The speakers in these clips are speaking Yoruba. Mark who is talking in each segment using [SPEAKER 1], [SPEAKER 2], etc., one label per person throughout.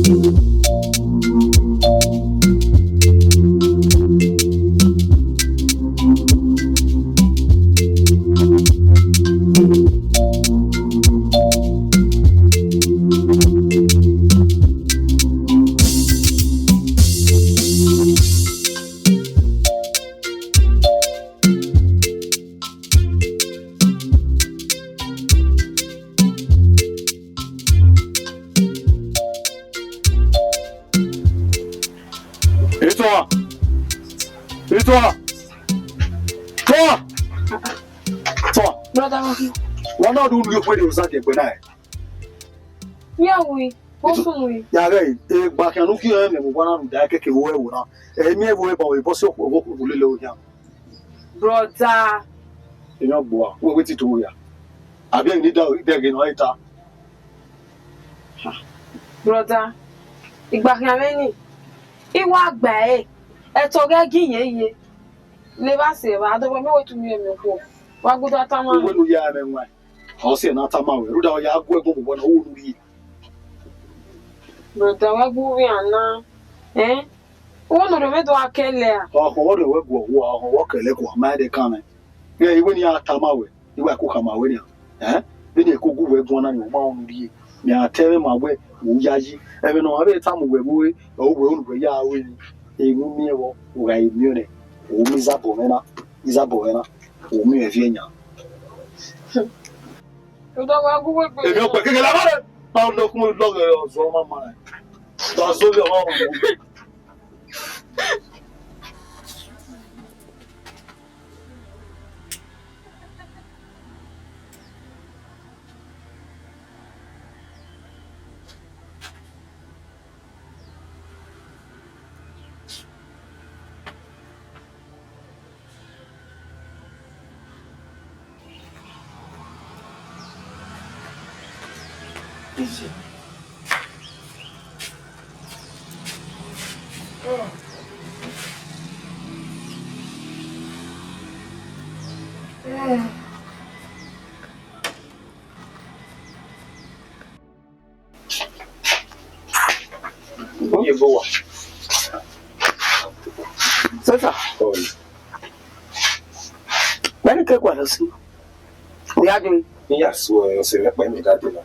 [SPEAKER 1] Et toi?
[SPEAKER 2] Brother,
[SPEAKER 1] on a dû nous faire des actes pénaux.
[SPEAKER 2] oui. Bonsoir.
[SPEAKER 1] Yàrá ẹ̀ gbàkànú kí ẹ̀ mẹ̀mú wọn àrùn dáa kékeré owó ẹ̀wò náà ẹ̀mí ẹ̀wò ẹ̀bà òye bọ́sí ọ̀pọ̀ owó kúrò lélẹ̀ òyà.
[SPEAKER 2] Brother.
[SPEAKER 1] Èmi ọ̀gbọ̀n wa wọ́n wé ti tó yà. Àbí ẹ̀yìn dídá ìdẹ́gẹ̀ náà ìta.
[SPEAKER 2] Brother. Ìgbàkànú ìwà àgbà ẹ̀tọ́ gẹ́gì yẹn yẹ. Lè bá ṣe wá àdọ́gbọ́n mẹ́wàá tún mi ẹ̀mí fún wa gbọ́dọ̀ àtàmà.
[SPEAKER 1] Owó ló yá ẹ̀ wá. Ọ̀sẹ̀ náà àtàmà wẹ̀ rúdà ọ̀yà agbó ẹ̀gbọ́n bọ̀ náà owó lórí.
[SPEAKER 2] Brother, wá gbúwí àná. Owó nọ̀dọ̀ mẹ́tọ́ akẹ́lẹ̀ à.
[SPEAKER 1] Ọ̀hún ọ̀dọ̀ wẹ̀ gbọ̀ wọ̀ ọ̀hún ọ̀kẹ́lẹ̀ kọ̀ àmà ẹ̀dẹ̀ kan mẹ́. Ìwé ni àtàmà wẹ̀ ìwé ẹ̀kọ́ kàmà wẹ̀ ni à. Bí ni ẹ̀kọ́ gúwẹ̀ gbọ́n náà ni wọ́n máa ń rí i. Ní àtẹ́rẹ́ màá wẹ̀ wò ó yáyí. Ẹ̀mí náà abẹ́ tàmù wẹ̀ wọ́wẹ́ ọ̀wẹ̀ olùwẹ̀ yá awẹ́ ni. Èmi mi ẹ̀wọ̀ òrà èmi rẹ̀ òun mi zàbọ̀ mẹ́ná òun mi ẹ̀fí ẹ̀yà.
[SPEAKER 2] Brother, wá gbúwí pé.
[SPEAKER 1] Èmi ọ̀pẹ̀ kékeré lábàrẹ̀. Báwo ló kún lọ́gẹ̀rẹ̀ ọ̀zọ́ ọmọ mọ́ rẹ̀? Lọ sórí ọmọ ọmọ mi.
[SPEAKER 3] Easy.
[SPEAKER 1] Iye boa.
[SPEAKER 3] Sasa. Bani ke kwa nasi. Ya jo.
[SPEAKER 1] Ya so yo se me pa mi dade la.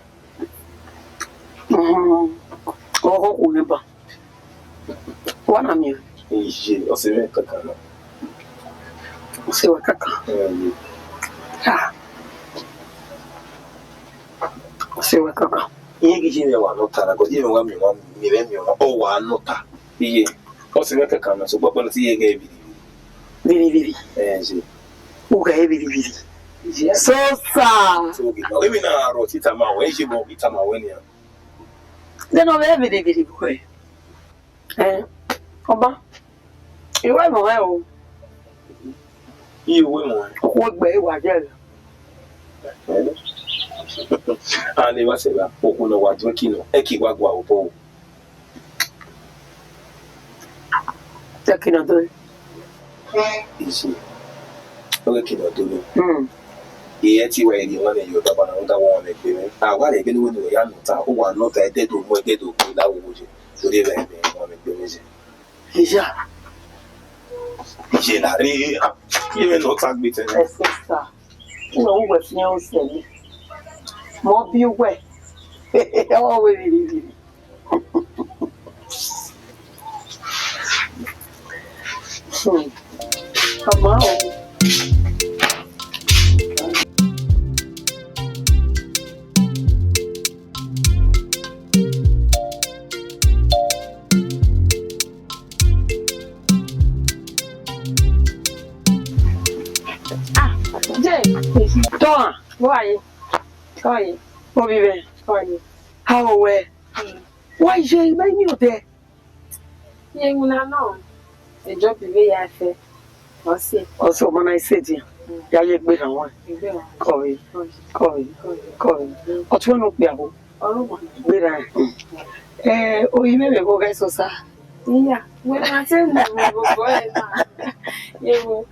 [SPEAKER 3] Ko ko ne ba. Wana mi.
[SPEAKER 1] Iye, o se me kaka la.
[SPEAKER 3] O se wa kaka. Ha. O se wa kaka.
[SPEAKER 1] Iye gi ni wa no ta la ko di wa mi o wa no ta. Iye, o se me kaka na so gbogbo ti ye ge bi.
[SPEAKER 3] Biri.
[SPEAKER 1] Si.
[SPEAKER 3] O ga biri. So
[SPEAKER 1] So gi. O mi na ro ti ta ma we je bo ita ma we ni.
[SPEAKER 3] De no ve biri boy. Oba. Iwe mo e o.
[SPEAKER 1] Iye we mo.
[SPEAKER 3] Ko gbe wa je.
[SPEAKER 1] Ani wa se la o ko no wa tun kino. E ki wa gwa o bo.
[SPEAKER 3] Takina do.
[SPEAKER 1] Isi. O ke kino do. Iye ti wa ni won le yo da bana da won le pe. Wa le pe ni wo ni ya no ta o wa no ta e de do mo e de do ko la wo je. So de be me won le pe mi je.
[SPEAKER 3] Déjà.
[SPEAKER 1] Iye la re. Iye no ta gbe te.
[SPEAKER 3] Sister. Mo wo fi yan o se ni. Mo bi we. O we biri. Come on. Toi,
[SPEAKER 2] Why? Why?
[SPEAKER 3] mon bébé.
[SPEAKER 2] Why?
[SPEAKER 3] How ouais. Why j'ai pas mis au thé.
[SPEAKER 2] Yé nguna no. E job be ya fe. O se.
[SPEAKER 3] Also when I said you, ya ye gbe ran wa.
[SPEAKER 2] Igbe wa.
[SPEAKER 3] Kowe. O tun no pe awo.
[SPEAKER 2] Oro
[SPEAKER 3] Gbe ran. O yi bebe ko ga so sa.
[SPEAKER 2] iya. We ma se mo go e na. Ye wo.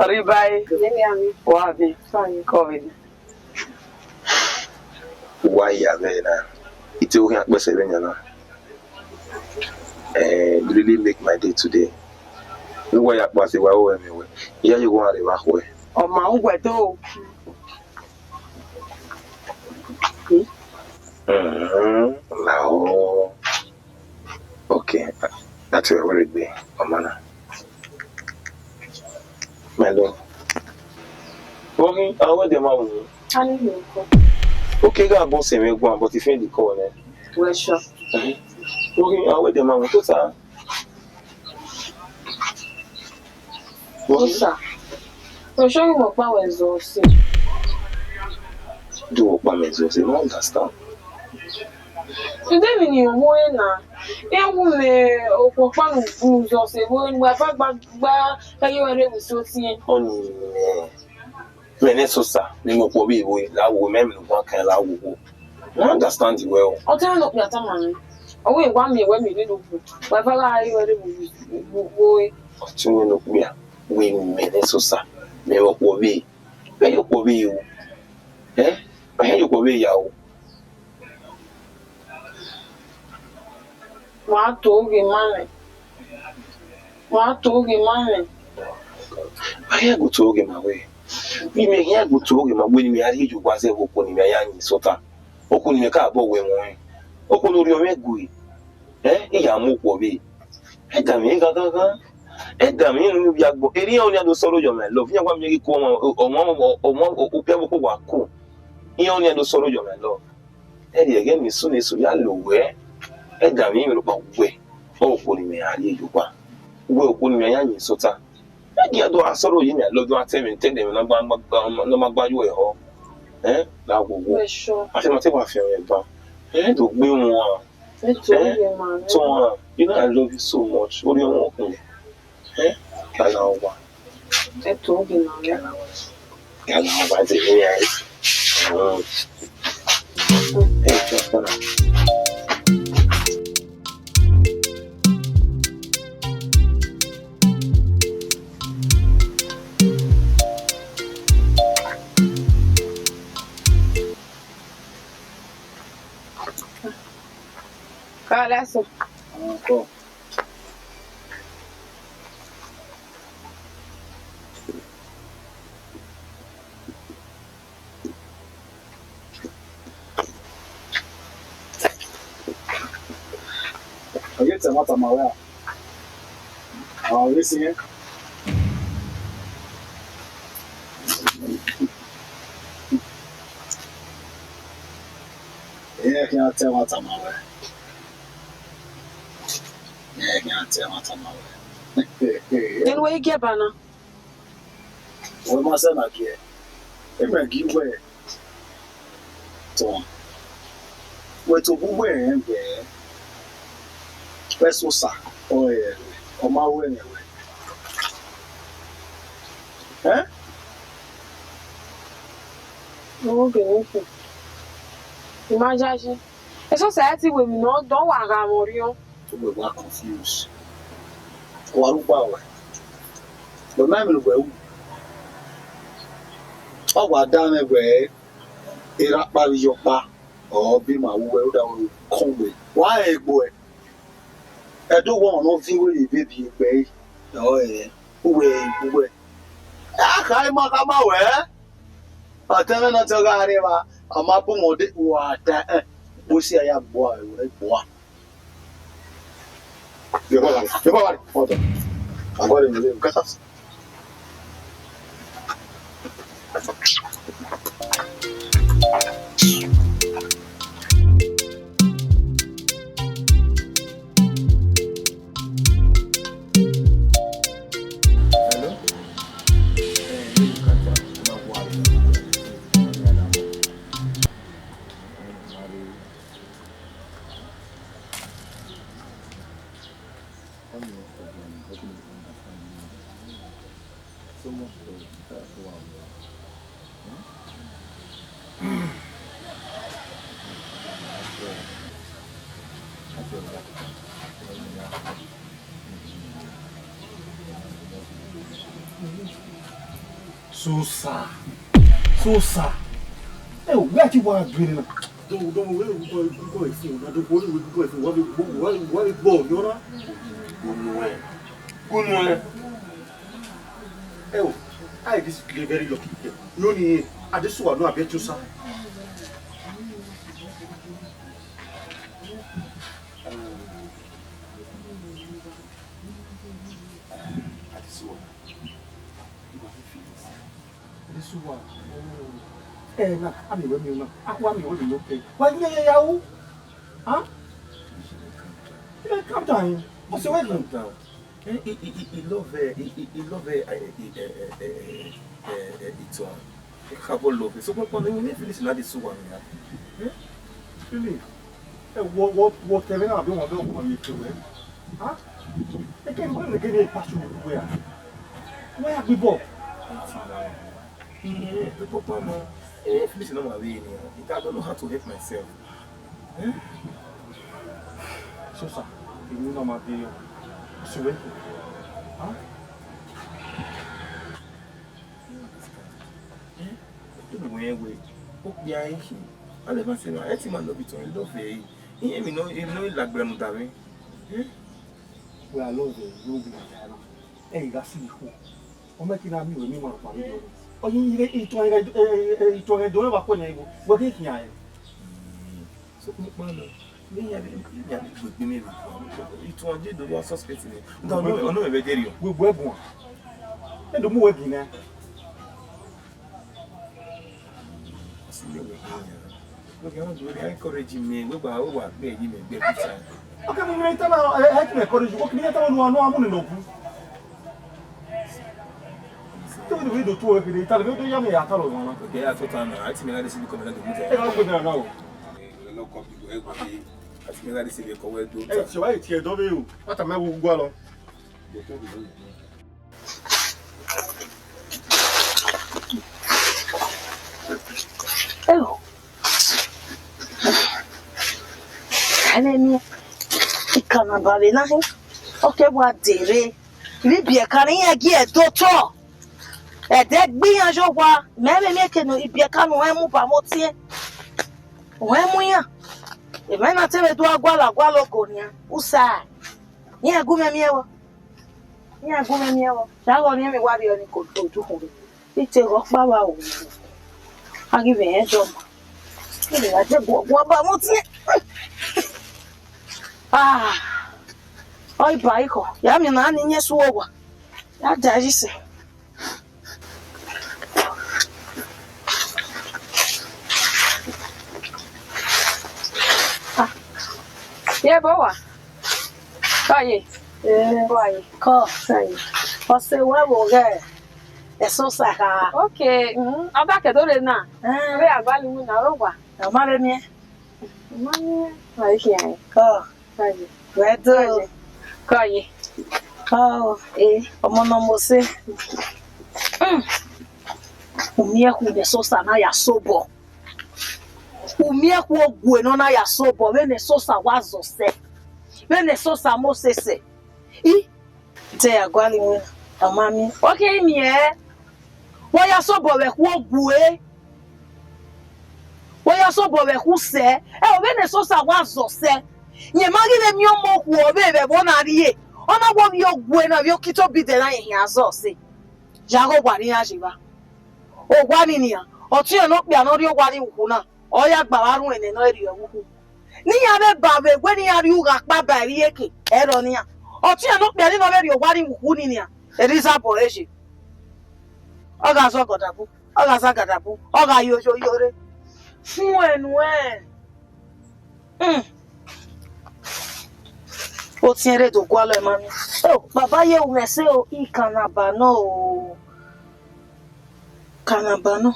[SPEAKER 3] Ori bye.
[SPEAKER 2] Ye ya mi.
[SPEAKER 3] Wa bi.
[SPEAKER 2] Fine.
[SPEAKER 3] Kowe.
[SPEAKER 1] Wa ya be na. Ite o kan pese be yan na.
[SPEAKER 4] really make my day today. No way I pass it well anyway. Yeah, you want to walk away.
[SPEAKER 3] Oh, my wedo.
[SPEAKER 4] No. Okay. That's a very big man. My love. Okay, I want the mom.
[SPEAKER 2] I need you.
[SPEAKER 4] Okay, God, boss, me go, but if you the call,
[SPEAKER 2] Well, sure.
[SPEAKER 4] okay, I want the mom. What's that?
[SPEAKER 2] What's that? I'm sure you work well as well.
[SPEAKER 4] Do what my men say. You understand?
[SPEAKER 2] Today, when you're more now, yeah, woman, or what one who's also when we're back, you are able to see.
[SPEAKER 4] Honey, men so sir. Me mo po bi we. La wo men no one kan la wo. You understand it well.
[SPEAKER 2] I'll tell you not your time. Oh, wait, 1 minute when we did it. Whatever I already boy.
[SPEAKER 4] Continue no me. We men so sir. Me mo po bi. Me yo po bi you. Eh? Me yo po bi ya o.
[SPEAKER 2] What told you, man? What told you, man?
[SPEAKER 4] I go to get my way. We may hear go to get my way. Me ari ju kwa se okuni me ya ni sota. Okuni me ka bo we mo. Okuni ori o me gui. Ya mo po bi. E da mi ga. E da mi nu bi agbo. Eri on ya do solo yo me love. Yan kwa mi ko o pe ko wa ko. Iyan on ya do solo yo me love. E di again mi so ya lo we. E da mi ro pa we. Okuni me ari ju kwa. We okuni me ya ni sota. Yeah, do I sorrow you? I love you. I tell me, tell them, no matter you are. Now go.
[SPEAKER 2] Sure.
[SPEAKER 4] I say, not what I feel. To be more. So, you know, I love you so much. What do you want me? Kalawa.
[SPEAKER 2] I told you now.
[SPEAKER 4] Kalawa, yes.
[SPEAKER 2] That's it.
[SPEAKER 1] Cool. Oye, te mata mawea. Listen. Yeah, can't tell what I'm aware. Yeah, can't tell what I'm aware.
[SPEAKER 2] Then where you get banana?
[SPEAKER 1] What must I not get? If I give way. So, where to go where and where? Where's so sad? Oh, yeah. On my way anyway. Eh?
[SPEAKER 2] Okay. Imagine. It's society where we don't want to more you.
[SPEAKER 1] We were confused. What about it? But my man, well, oh, what down everywhere? It up by your pa or be my well down come with. Why, boy? I don't want no thing with you, baby, baby. Oh, yeah. Wait. I can't make my way. I tell you not to go anywhere. I'm up on the water. We see I have boy. You go on. Hold on. I'm going to leave. Cut us.
[SPEAKER 5] Susa. Hey, where you want to bring
[SPEAKER 1] Donc, oui, vous pouvez faire. Donc, vous pouvez faire. Vous avez bon, il y en a.
[SPEAKER 4] Good.
[SPEAKER 1] Eh, I this is very lucky. No, ni, I just want to bet you, sir. Eh, na, I'm with you now. I'm with you, okay. Why, yeah, huh? Calm down. What's the wedding?
[SPEAKER 4] He love it's one. A couple love. So when we finish na this one,
[SPEAKER 1] Really? What Kevin have been on you to huh? Again, when they get a passion where? Why have we bought?
[SPEAKER 4] The papa no. Finish no my way. I don't know how to help myself.
[SPEAKER 1] So, sir, you know my deal. So, wait. Huh?
[SPEAKER 4] Anyway, hope behind him. I never say no. I think man love it on love it. He me know like brand that
[SPEAKER 1] We are love you. You be there. Hey, that's the who. I'm making a meal with me, my family. Oh, you eat one. Don't ever call you. What is here?
[SPEAKER 4] So, man, me with me. It was just the one suspecting it. No, very dear.
[SPEAKER 1] We were born. And the more again.
[SPEAKER 4] Look, I encourage me. We were begging me.
[SPEAKER 1] Okay, we may tell her. I can encourage you. What can you tell me? No, I'm going to know. So we do two every day. Tell me, do you have me at all?
[SPEAKER 4] Okay, I thought I think I see you coming out
[SPEAKER 1] Hey, I'm going to know.
[SPEAKER 4] I think I see you coming out.
[SPEAKER 1] Hey, so I here, don't you? What am I going to go along?
[SPEAKER 3] Oh. Anemi. Ikana babe na hin. Okay, wa dere. Ibi e kan yin agi e do to. E de gbiyanjo wa. Mere mi ke no ibi e kan o emu ba mo tie. O emu yan. E me na tebe do agwala go ni. Usa. Yin agume mi ewo. Yin agume mi ewo. Da go ni mi wa bi oni ko to ju kun. Ite ro pa wa o. Agi be e jo. Ele wa je bo ba mo tie. Ah. Oi baiko. Ya mi na ni nyesu ogwa. Ya daji se.
[SPEAKER 2] Ah. Ye bawa. Kai. Kai.
[SPEAKER 3] Ko sai. O se wa wo ge. Eso saka.
[SPEAKER 2] Okay. Aba ke do le na. We agbali mu na ro wa.
[SPEAKER 3] Na ma be mi.
[SPEAKER 2] Mami, vai que é.
[SPEAKER 3] Ko.
[SPEAKER 2] Vai.
[SPEAKER 3] Wedo.
[SPEAKER 2] Kai.
[SPEAKER 3] Oh, omo no mo se. Umie ku de sosa na ya sobo. Umie ku ogwe no na ya sobo, we ne sosa wazo se. We ne sosa mo se se. Te agwali mu amami.
[SPEAKER 2] Okay, mi e.
[SPEAKER 3] Wo ya sobo we ku ogwe. Wo ya sobo we ku se. We ne sosa wazo se. Nye magi ne mi omo ku obebe bona riye. Ona wo bi ogwe na bi okito bi de na yin azo se. Jago gwa ni ajiba. O gwa ni niya. Otu e no pe anori ogwa ni wuku na. O ya gba warun ene no eri wuku. Ni ya be ba be gwe ni ya ri uga pa ba ri eke. Ero ni ya. Otu e no pe ni no eri ogwa ni wuku ni niya. Eriza bo eje. Oga so godabu. Oga sa gadabu. Oga yojo yore. Fun enu O tiere do gwalo e mami. Oh, baba ye o mese o ikanaba no o. Kanaba no.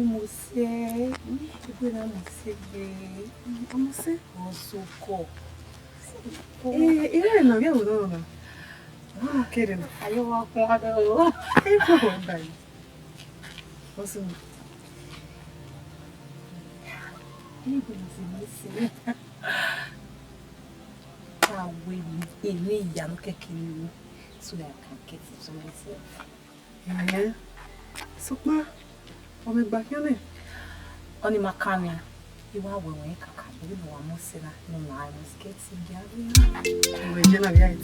[SPEAKER 5] Você, você,
[SPEAKER 2] Ele não viu, não.
[SPEAKER 3] I'm not kidding.
[SPEAKER 2] Are you walking out the room?
[SPEAKER 3] What's up?
[SPEAKER 2] So that I can get it to myself.
[SPEAKER 3] Yeah. So, ma, I'm back here.
[SPEAKER 2] Only my camera. You are wearing a cat. You know, I'm not saying that. No, I was getting the
[SPEAKER 3] Original, yeah.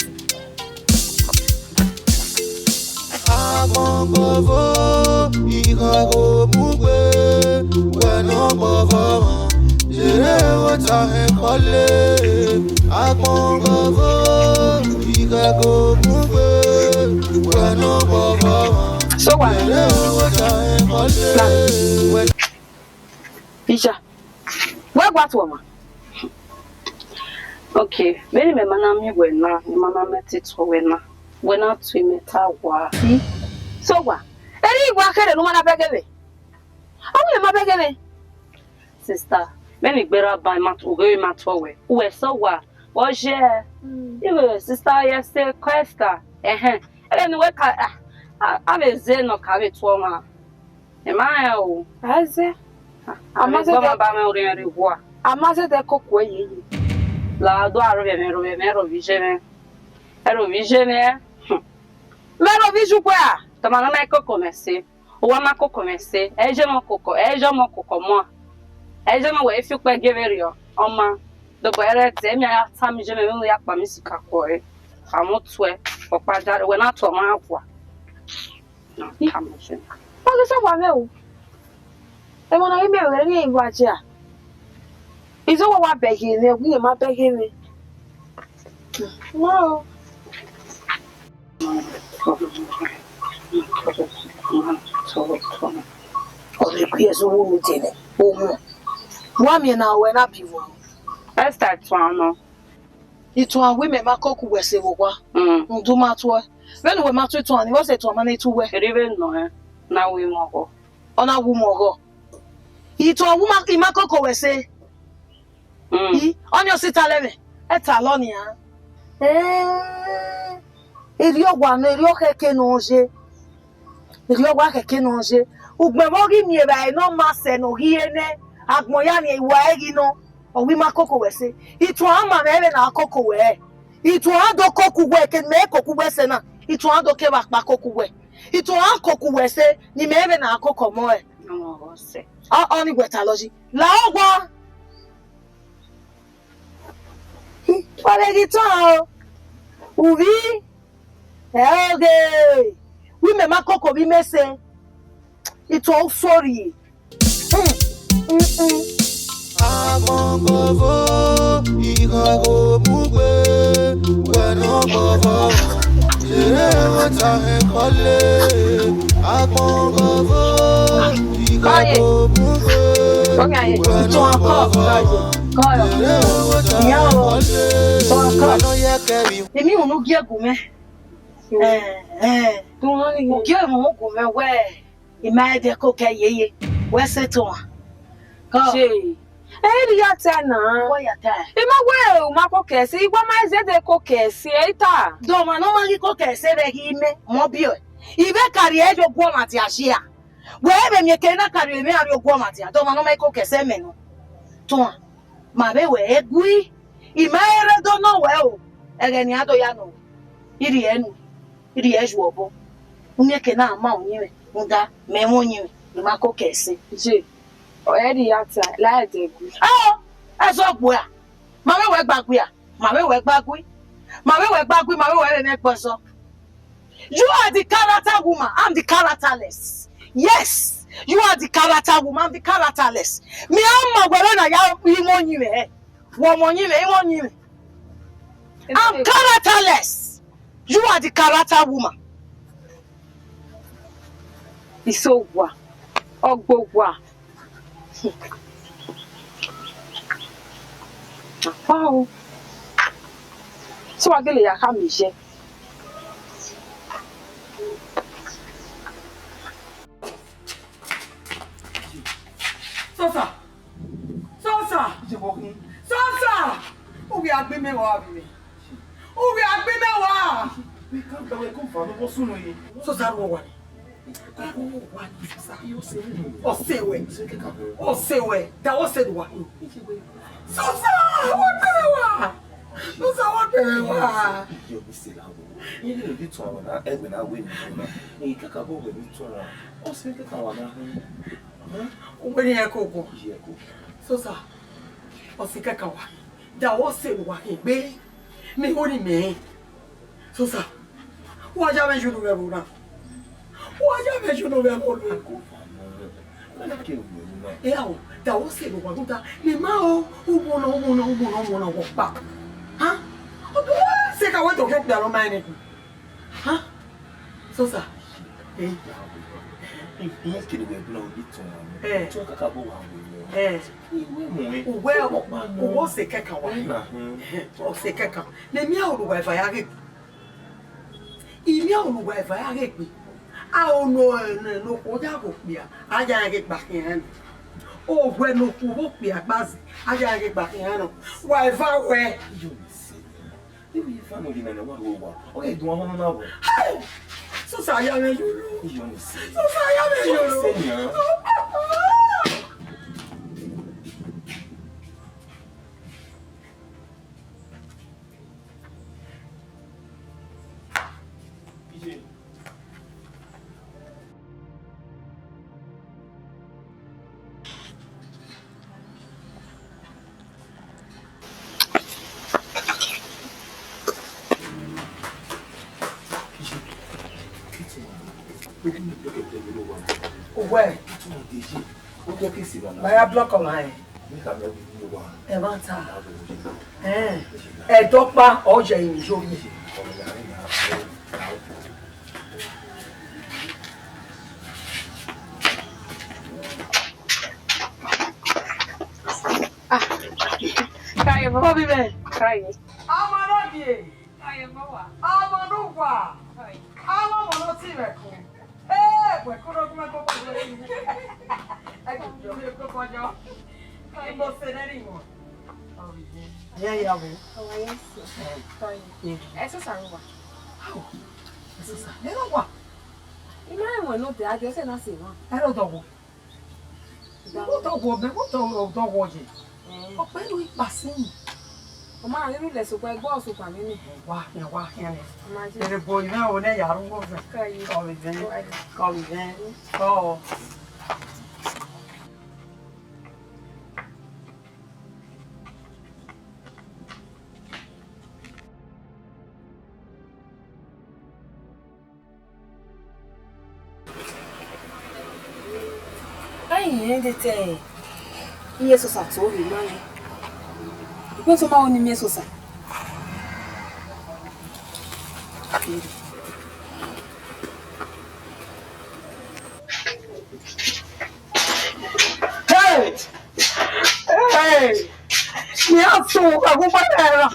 [SPEAKER 5] Agbongovo, igago mugbe, weno bovo, jere wata ekole. Agbongovo, igago mugbe, weno bovo, jere wata ekole.
[SPEAKER 2] Isha, where what woman? Okay, many me manami wena, mama metito wena. Wena to meta wa. So what? Any worker no man begele. How will my begele? Sister, many better by mat ugo matwe. Uwe so wa. Was share. You sister yes say questa. And work I zeno carry to ma. Am I oh? As Amaze de ba me ori rewa. Amaze de kokwe yi. La do aro be me vision. Ero vision e. Mero vision kwa. Tama na ko commerce. O wa ma ko commerce. Eje mo koko mo. Eje mo we fi kwa geverio. Oma do bere te mi ya tam je me ya pa mi sika ko e. Amotwe opa dare we na to ma akwa. Na kamse. Pagi sa wa me o. E mo na ime were ni ibu aje a. Izo wa begging me, we ma begging me. No. Ore kwezo wo mi tene. Omo. Wa mi na we na biwo. Esther twano. Itu a we me makoku wese wo kwa. Ndu matwo. When we matwo to ani, what say to amana itu we. Eribe no na we mo go. Ona wo mo go. Itu a wo makoko wese. On your sit alone. Etalonia. Eriogwa no erioke kenonje. Eriogwa kenonje. Ugbemogi mi eba no mase no hiene. Agmoya ni iwa egi no. Owi makoko wese. Itu ama mele na akoko we. Itu ado koku we ken me koku wese na. Itu ado ke bakpa koku we. Itu an koku wese ni mele na akoko mo e. No wose. Oni gwetaloji. La ogwa. Paregito. Uvi. Okay. We me makoko bi mese. It's all sorry.
[SPEAKER 5] Agbongovo, igago mugbe, weno bovo, jere wata ekole. Agbongovo, igago mugbe, weno bovo.
[SPEAKER 3] Èmi ò no gi agume. Mo gi mo gume we. Ima de ko ke yeye. We seto a.
[SPEAKER 2] She. Eri ya tana.
[SPEAKER 3] Wo ya ta.
[SPEAKER 2] Ima we o ma ko kesi, igwa ma ze de ko kesi eta.
[SPEAKER 3] Do ma no ma gi ko ke se be gi me mo bi o. Ibe kari ejo gwo mati ashia. We be mi ke na kari me ari ogwo mati. Do ma no ma ko ke se me no. To ma be we egui. Ima ere do no we o. Ege ni ado ya no. Iri enu. Iri eju obo. Unye ke na ama onyiwe. Nga me mo onyiwe. Ima ko ke se.
[SPEAKER 2] Je. Eri ya ta la de gu.
[SPEAKER 3] Ezo gbo a. Ma we gbagbe a. Ma we gbagbe. Ma we gbagbe, ma we me poso. You are the character woman. I'm the characterless. Yes. You are the character woman. I'm the characterless. Me am gwere na ya imonyiwe. Wo monyiwe, imonyiwe. I'm characterless. You are the character woman.
[SPEAKER 2] Isogwa. Ogbogwa. Wow. So agele ya ka mi je.
[SPEAKER 3] Sosa. Sosa. Ubi agbe mewa abi me. Ubi agbe mewa.
[SPEAKER 4] We come to come for no soon.
[SPEAKER 3] So that one. Osewe. Osewe. That was said what? So what? So what?
[SPEAKER 4] You be still out. You need to be to na egbe na we na. E kaka bo we be to na. O se kaka wa na.
[SPEAKER 3] When you go.
[SPEAKER 4] Ye ko.
[SPEAKER 3] So sir. Osika kawa. That was said what? Be me hori me. So sir. What ya me you do na? What ya me you do na? Eu, da você no guarda, me mal, o opa. Hã? Você acabou de tocar da mãe, hã? Sosa.
[SPEAKER 4] Que ele vai o bito. Tu acabou
[SPEAKER 3] o você quer calar. Você quer calar. Nem me ao lugar vai aqui. E me ao lugar vai aqui. Ah, no podia copiar. A já é bacana. Oh, bueno, vou copiar base. A já é bacana. Vai, vai.
[SPEAKER 4] Eu ia falar de nada, mas eu olha do homem não.
[SPEAKER 3] Só saia me juro. Só saia me juro. Ouais. Vai block online. É vanta. É dopa hoje em jogo.
[SPEAKER 2] Cai, vou viver. Cai.
[SPEAKER 3] Amanodie.
[SPEAKER 2] Cai, vou.
[SPEAKER 3] Amanuva. Amamonotire. Pues curo come copo de. Ecco, io copo già. Che bosserino. Ya bu.
[SPEAKER 2] Essa sarua.
[SPEAKER 3] Essa sa. Era wa.
[SPEAKER 2] Ima mo no te ajo se na se wa.
[SPEAKER 3] Era dogo. Dogo, me dogo hoje. O pelo e passinho.
[SPEAKER 2] O ma ri le so pe gbo so pa mi ni.
[SPEAKER 3] Wa, ya.
[SPEAKER 2] Ma ji.
[SPEAKER 3] Ele boi na o ne ya ru go fe.
[SPEAKER 2] Cai.
[SPEAKER 3] Come vem. Oh.
[SPEAKER 2] Ai, ndete. Iye so sa to ri ma ni. Ipe so ma oni mi so sa.
[SPEAKER 3] Hey! Me açúcar, a culpa dela!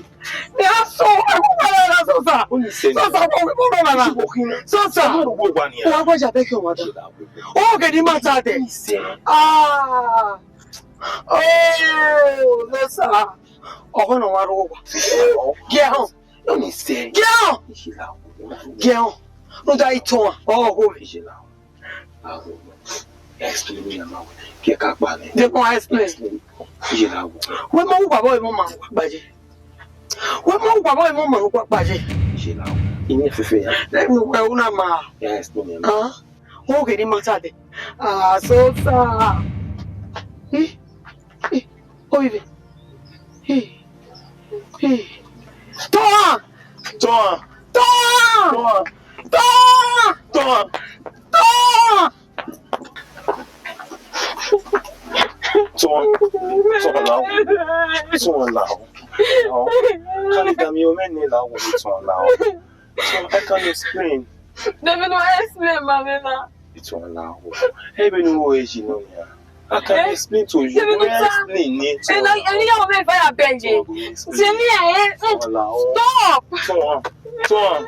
[SPEAKER 3] Me açúcar, a culpa dela, Sosa! Sosa, como ela? Sosa! O água já tem que eu mandar. O que de matar? Ah! Oh! Sosa! Oh, não, arroba. Guerrão!
[SPEAKER 4] Eu nem sei.
[SPEAKER 3] Guerrão! Guerrão! Não dá aí, toma. Oh, ouve.
[SPEAKER 4] Explain me que acaba né.
[SPEAKER 3] Depois explain.
[SPEAKER 4] Geral.
[SPEAKER 3] O irmão o babão irmão mano baje. O irmão o babão irmão mano baje.
[SPEAKER 4] Geral. E minha fefe.
[SPEAKER 3] Não é uma má.
[SPEAKER 4] É explain.
[SPEAKER 3] Ah? O que de matar? Ah, Sosa. Oi. Toma!
[SPEAKER 4] Toma.
[SPEAKER 3] Toma!
[SPEAKER 4] Toma.
[SPEAKER 3] Toma! Toma!
[SPEAKER 4] Son là. Quand les amis ont mené là où ils sont là. I can explain.
[SPEAKER 2] Deve no explain mamena.
[SPEAKER 4] It's on là. Hey, ben nous original. I can explain to you. Explain it.
[SPEAKER 2] Ele ia me vai a benje. Se me é. Stop.
[SPEAKER 4] Toma.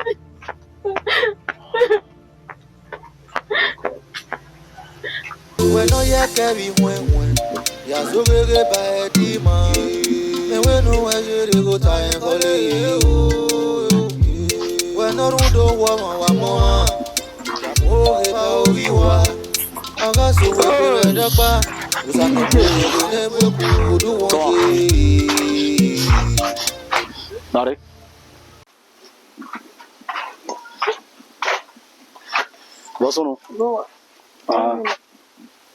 [SPEAKER 5] Bueno, ya que vi buen, ya so que pa di ma. Me bueno, I should go time for you. Norudo Wama, Jamo Eba Oviwa, Agasu Redaba, Usano Kudu.
[SPEAKER 1] Nare. Bosono.
[SPEAKER 2] Go.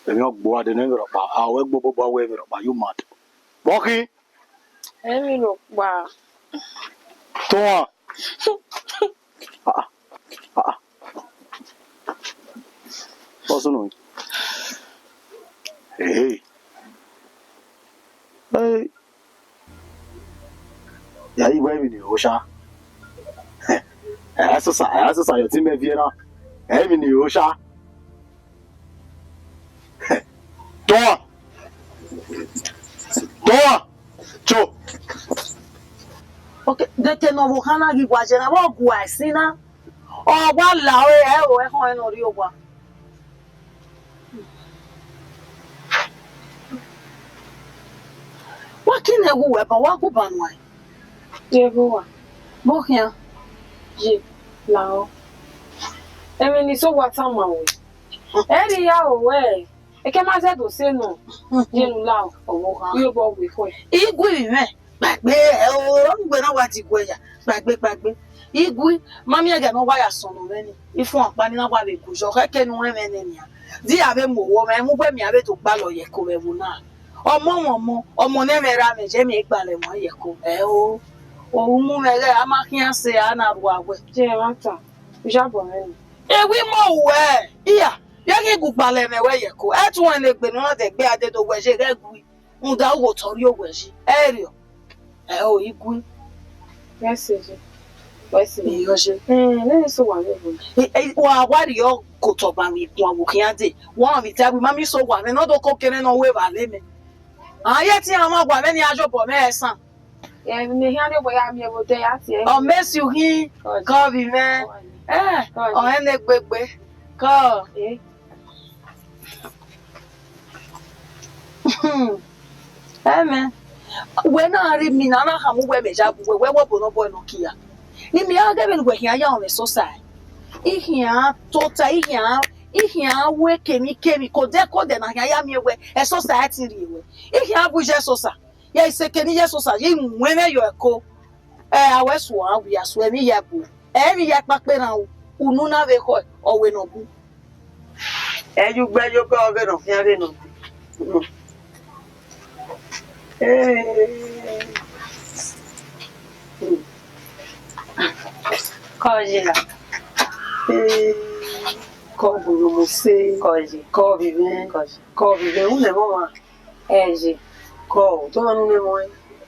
[SPEAKER 1] Emi ogbo ade ne ngro pa. Awe gbo awe mi ro pa you mad. Boki.
[SPEAKER 2] Emi lo pa.
[SPEAKER 1] To. Bosono. Hey. Hey. Ya iwe mi ni o sha. Asa yo ti me vie na. Mi ni o sha. Toi! Cho!
[SPEAKER 3] Okay, de que no bojana gi guajena bo guasina. O wa la o e ho no ri o wa. Wa kine wu we ba wa ku banwa.
[SPEAKER 2] Je go.
[SPEAKER 3] Bo kia.
[SPEAKER 2] Je lao. Emi ni so wa ta ma we. Eri ya o we. Eke ma se do se no. Je nu lao owo kan. Yo bo we ko.
[SPEAKER 3] Igwe me. Gbagbe o ngbe na wa ti gwe ya. Gbagbe. Igwe mami ege no wa ya sono me ni. Ifun apa ni na wa be ku jo keke nu me ne ni. Di abe mo wo me mu gbe mi abe to gba lo ye ko be mu na. Ọmọ ne me ra me je mi gba le mo ye ko. O mu me re amakian se ana ru awe.
[SPEAKER 2] Je ma ta. Ja bo me ni.
[SPEAKER 3] Ewi mo we. Iya. Yagi gupale me we ye ko. E tun en egbe no de gbe ade do we je regui. Nda wo tori o we ji. Erio. O igui.
[SPEAKER 2] Yes, je. Wesi.
[SPEAKER 3] Iyo je.
[SPEAKER 2] Le so wa le bo.
[SPEAKER 3] Wa wari o ko to ba mi kun awo kian de. Won mi ta bi mami so wa me no do ko kene no we ba le me. Aye ti an ma gwa me ni ajo bo me esan.
[SPEAKER 2] Ya mi hi ani bo ya mi e bo de ya ti e.
[SPEAKER 3] O mesi u hin. Ko bi me. O en egbegbe. Ko. Amen. We na ri mi na ha mu we meja bu we wo bo no boy no kia. Ni mi aga be we hia ya o me so sai. Ihia tota ihia we kemi ko de na hia ya mi we e so sai ti ri we. Ihia bu je so sa. Ya iseke ni je so sa ye nwe me yo eko. Awesu awu ya so emi ya bu. Mi ya pa pe na unu na ve ko o we no bu. You gbe yo ko be no hia re no.
[SPEAKER 2] Koji la.
[SPEAKER 3] Ko bulu mo se.
[SPEAKER 2] Koji.
[SPEAKER 3] Ko vive. Ko vive un le mama.
[SPEAKER 2] Je.
[SPEAKER 3] Ko to anu le mo.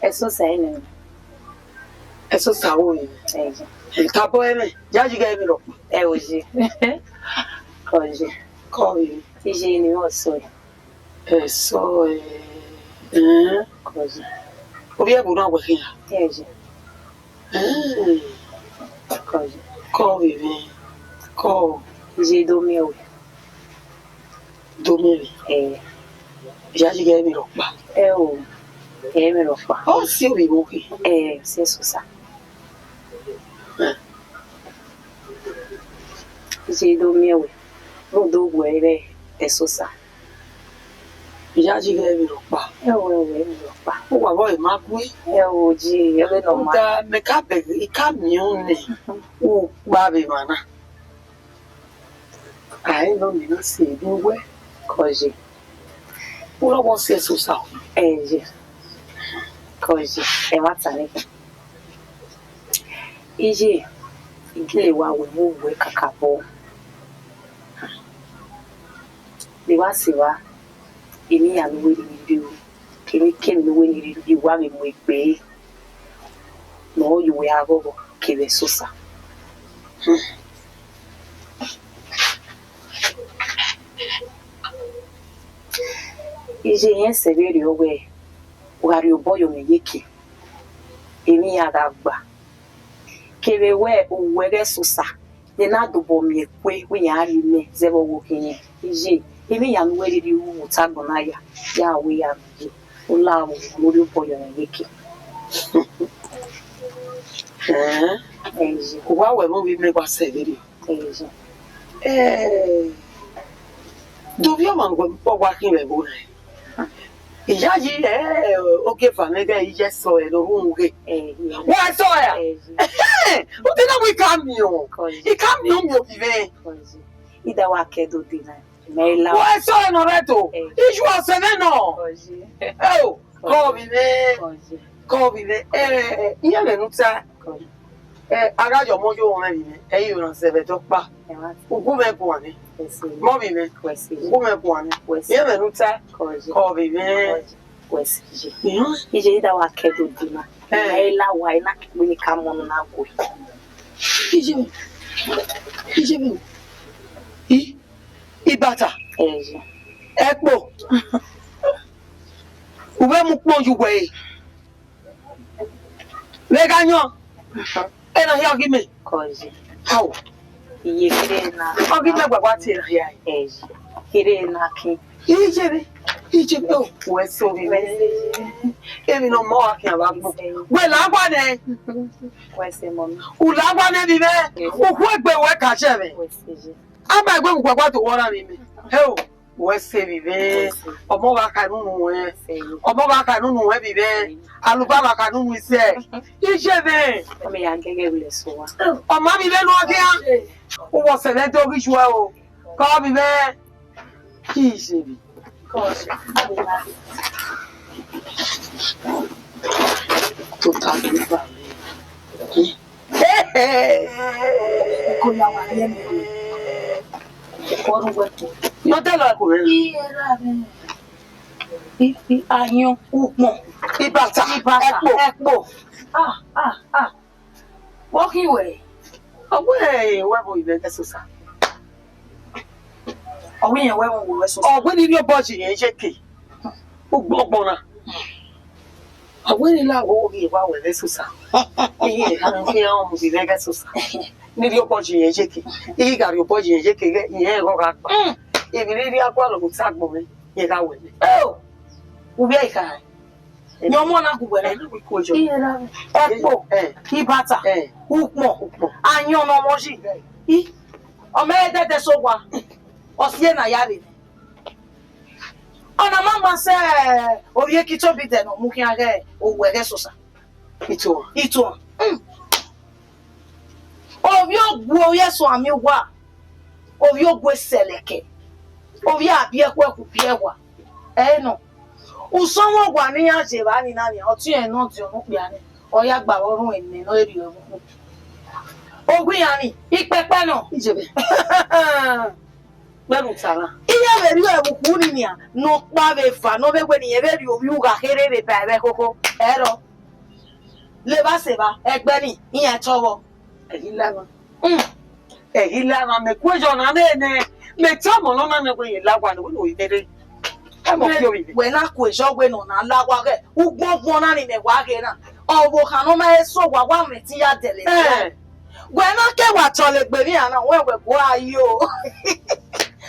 [SPEAKER 2] Eso sai ne.
[SPEAKER 3] Eso sawo ni.
[SPEAKER 2] Je.
[SPEAKER 3] Ta bo eme. Ja ji ga emi ro.
[SPEAKER 2] Oji. Koji.
[SPEAKER 3] Ko vive.
[SPEAKER 2] Je ni o so.
[SPEAKER 3] Eso
[SPEAKER 2] Koji.
[SPEAKER 3] Obi e bu na we hia.
[SPEAKER 2] Je. Koji.
[SPEAKER 3] Ko vive. Ko
[SPEAKER 2] Je do meu.
[SPEAKER 3] domini. Ja ji ga emi ro pa.
[SPEAKER 2] O. Me lo fa.
[SPEAKER 3] O si obi mo ki.
[SPEAKER 2] Se so sa. Je do meu. Ro do we so sa.
[SPEAKER 3] Ja ji ga emi ro pa.
[SPEAKER 2] Me lo fa.
[SPEAKER 3] O wa boy ma ku.
[SPEAKER 2] O ji ele no ma.
[SPEAKER 3] Da me ka be ka mi un ne. O gba be mana. Ai no mi no se bi we.
[SPEAKER 2] Koji.
[SPEAKER 3] O lo bo se so sa.
[SPEAKER 2] Je. Koji. Ma ta ni. Ije. Igile wa we mu we kakabo. Ni wa si wa. Emi ya mi we ni du. Kemi we ni du wa mi mu pe. No you we agogo kebe sosa. Ije yen severi owe. Wari oboyo me yeke. Emi ya gagba. Kebe we uwere sosa. Ye na dobo mi ekwe we ya ri me zebo wo kenye. Ije emi ya mi we ri wu tagbona ya we ya mi. Ola wo lori oboyo me yeke.
[SPEAKER 3] Wa we mo bi me kwa se video. Do vi ma ngo po wa kin le bo na. Ìyá yìí oge fanega ije so e lo ru nge. Wa so ya. O te na we camion. I camion mi o bi ve.
[SPEAKER 2] Ida wa kedo de na. Mela.
[SPEAKER 3] Wa so e no reto. Iju o se ne no. Oh, ko bi ve. Ko bi ve. Iya le nuta. Agajo mo yo won mi. E yo ran se be to pa. Ogun me ko ni. Mo bi me. Ogun me ko ni. Iya le nuta. Ko bi ve.
[SPEAKER 2] Ije ida wa kedo de na. Mela wa ina we ka mo na go.
[SPEAKER 3] Ije mi. Ibata. Ekpo. Ube mu pon ju we. Le ganyo. E na ya gi me. How?
[SPEAKER 2] Iye kire na.
[SPEAKER 3] O gi me gbagba ti ya.
[SPEAKER 2] Kire na kin.
[SPEAKER 3] Ije mi o we so bi me. Emi no mo akin aba gbo. We la gba ne.
[SPEAKER 2] Kwese mo mi.
[SPEAKER 3] U la gba ne bi me. U ku egbe we ka se me. Aba egbe mu gbagba to wora mi me. He o we se bi be. Omo wa ka nunu we. Omo wa ka nunu we bi be. Aluba wa ka nunu ise. Ije be.
[SPEAKER 2] Me ya gege le so wa.
[SPEAKER 3] Omo mi be no akia. O wo se le to bi ju o. Ko bi be. Ki ise bi. Total ba.
[SPEAKER 2] Ko ya wa ye mi. Ko ru we to.
[SPEAKER 3] Yo te lo ko re.
[SPEAKER 2] Ifi ayan upon.
[SPEAKER 3] Ibata. Ekpo.
[SPEAKER 2] What you way?
[SPEAKER 3] Away, where will you get so sad?
[SPEAKER 2] Oh, we are where we were so.
[SPEAKER 3] Oh, when did your body and shaky? Oh, Bobona. I went in that whole year while we're so sad. Here, almost the Vegas so sad. Need your body and shaky. You got your body and shaky. Yeah, go. If you need your quality of sad moment, you got with me. Oh, we are high. No more na kuwe we ko jo. Ekpo, ibata, ukmo, anyo no moji. O me de so wa. O sie na yare. Ona mama se o ye kito bi de no mu kin age o were so sa. Ito. O bi ogbu o ye so ami wa. O bi ogbu seleke. O bi abi ekwu ekwu bi ewa. No. Usonwo gwa ni ya je ba ni na ni otu en no ti onu pe ani oya gba orun eni no eri ogun ogun ya ni ipepe no ijebe beru tara iya be ri ebu ku ni a no pa be fa no be gbe ni e be ri obi uga kere be ba be koko ero le ba se ba egbe ni iyan towo eyi lana me kwejo na ne me tamo no na ne gbe yin lagwa ni wo ide when I quit your way on a lawa, who won't want any me wagena, or will Hanoma so one with tia deli. When I get what all the Beriana, where were you?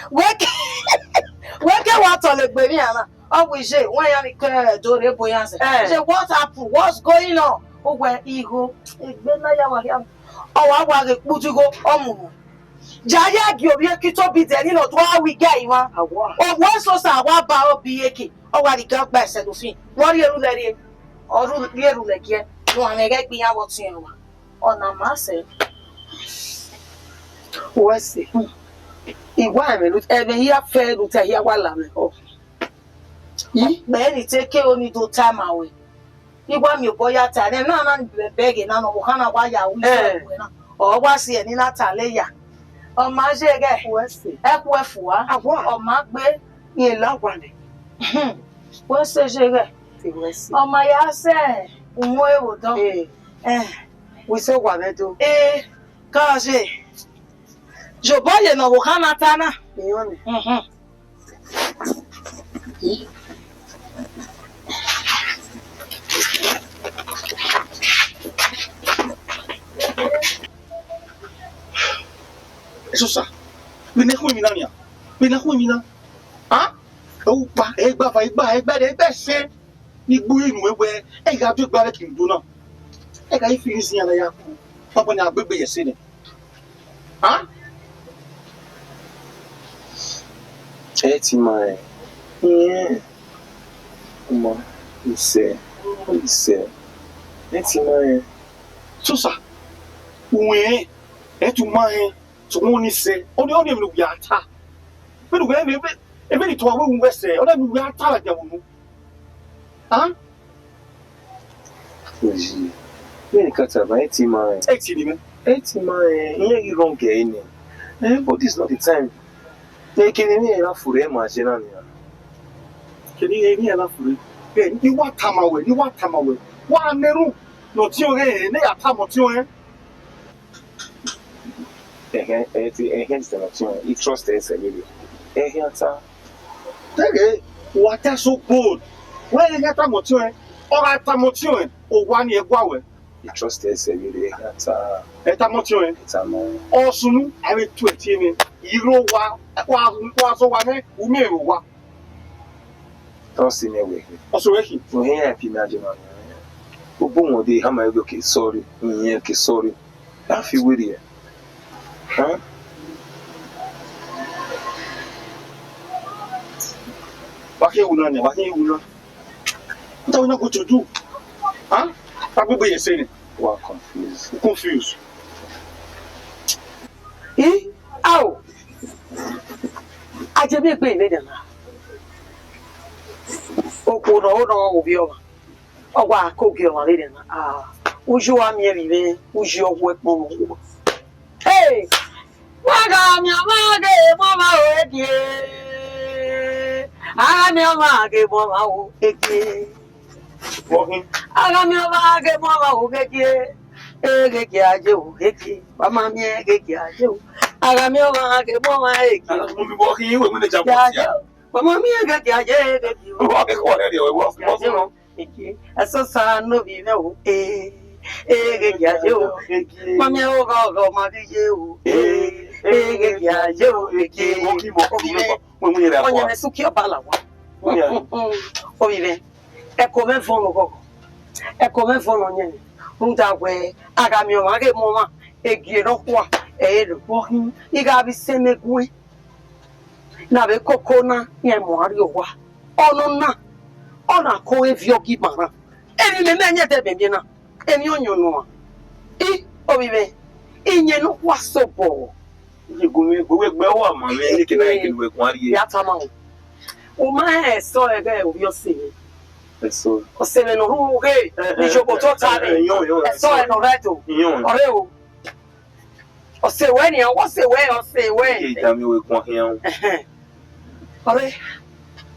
[SPEAKER 3] Where get what all the Beriana? Oh, we say, when I do the boy answer. Say, what happened? What's going on? Oh, where ego? Oh, I was a good to go. Jaya gi obi ekito bi de ni lo to awi ga iwa o won so sa wa ba obi eke o wa di gan pa ese do fin won ri eru le ri o ru eru le ki e no an ege gbi ya wo tin wa ona ma se o se iwa me lu e be ya fe lu te ya wa la me o yi be ni te ke oni do time awe iwa mi o boya ta ne na be bege na no kana wa ya wi so na o wa se ni na ta le ya o ma se ge eku efuwa o ma gbe yin lawa ni wo se ge o ma ya se unwo ewo don we so wa medo ka se jo boye no wo kana tana iyon ni
[SPEAKER 1] Eso sa. Bine ku mi na ni a. Bine ku mi na. Ah? O pa e gba de be se. Ni gbo inu ewe e ga to gba le kin do na. e ga ifi isi yana ya ku papa na agbegbe yesi ni ha
[SPEAKER 4] eti mai uma ise eti mai
[SPEAKER 1] susa uwe etu mai to woni se oni mi ya ta be do ga ebe ni to wa wu wese o da mi ya ta la jawu nu ha
[SPEAKER 4] oji me kata ba eti mai ihe wrong again but this is not the time kini ni era fure ma je na ni
[SPEAKER 1] kini ni ala fure ni wa tamawe wa neru no ti o re ne ya tamo ti o
[SPEAKER 4] he trust us really ata
[SPEAKER 1] tege what are so good when you get tamo ti o o ra tamo ti o wa ni egwa we
[SPEAKER 4] he trust us really ata
[SPEAKER 1] tamo ti o
[SPEAKER 4] ata mo
[SPEAKER 1] osunu awe tu eti ni iro wa so wa ne umi ero wa
[SPEAKER 4] trust in we
[SPEAKER 1] oso we ki
[SPEAKER 4] no he happy na je na obo won dey ha ma go okay sorry sorry I feel with you huh
[SPEAKER 1] wa ke wuna nta wona go to do huh agbegbe yesi ni
[SPEAKER 4] wa
[SPEAKER 1] confused
[SPEAKER 3] Au! Ajebe pe ile dana. Oko no obi o. Ogwa akogi o le dana. Uju wa mi ribe, uju ogwo epo mo. Hey! Waga mi amage mama o edie. Aga mi amage mama o edie. Aga mi amage mama o edie. Ege aje o ege. Mama mi ege aje o. Aga mi o ma ke mo ma e ki.
[SPEAKER 1] mo mi bo ki we mo ne jabo ti ya
[SPEAKER 3] Mama mi ege ki aje ege ki.
[SPEAKER 1] o wa ke ko le de we wo mo so no
[SPEAKER 3] Ege. Eso sa no bi me o. Ege ki aje o. Mama o go ma bi je o. Ege ki aje o ege.
[SPEAKER 1] mo ki mo mo ni ra
[SPEAKER 3] Onye
[SPEAKER 1] wa
[SPEAKER 3] me su ki o bala wa. O bi be. E ko me fon lo ko. E ko me fon onye ni. Nta gwe aga mi o ma ke mo ma ege no kwa. Bohin iga bi semegwe na be kokona ye moari owa onu na ona ko evio ki mara eni me menye de be na eni onyonu obibe inye no kwasobo
[SPEAKER 4] igumi gwe wa ma me ni kina ikini we kun ari
[SPEAKER 3] ya tama o ma so ege obi osimi
[SPEAKER 4] eso
[SPEAKER 3] o se me no ruge ni jogoto tare so e no reto ore o Ose we ni ose we.
[SPEAKER 4] Ijami we kun hian.
[SPEAKER 3] Ore.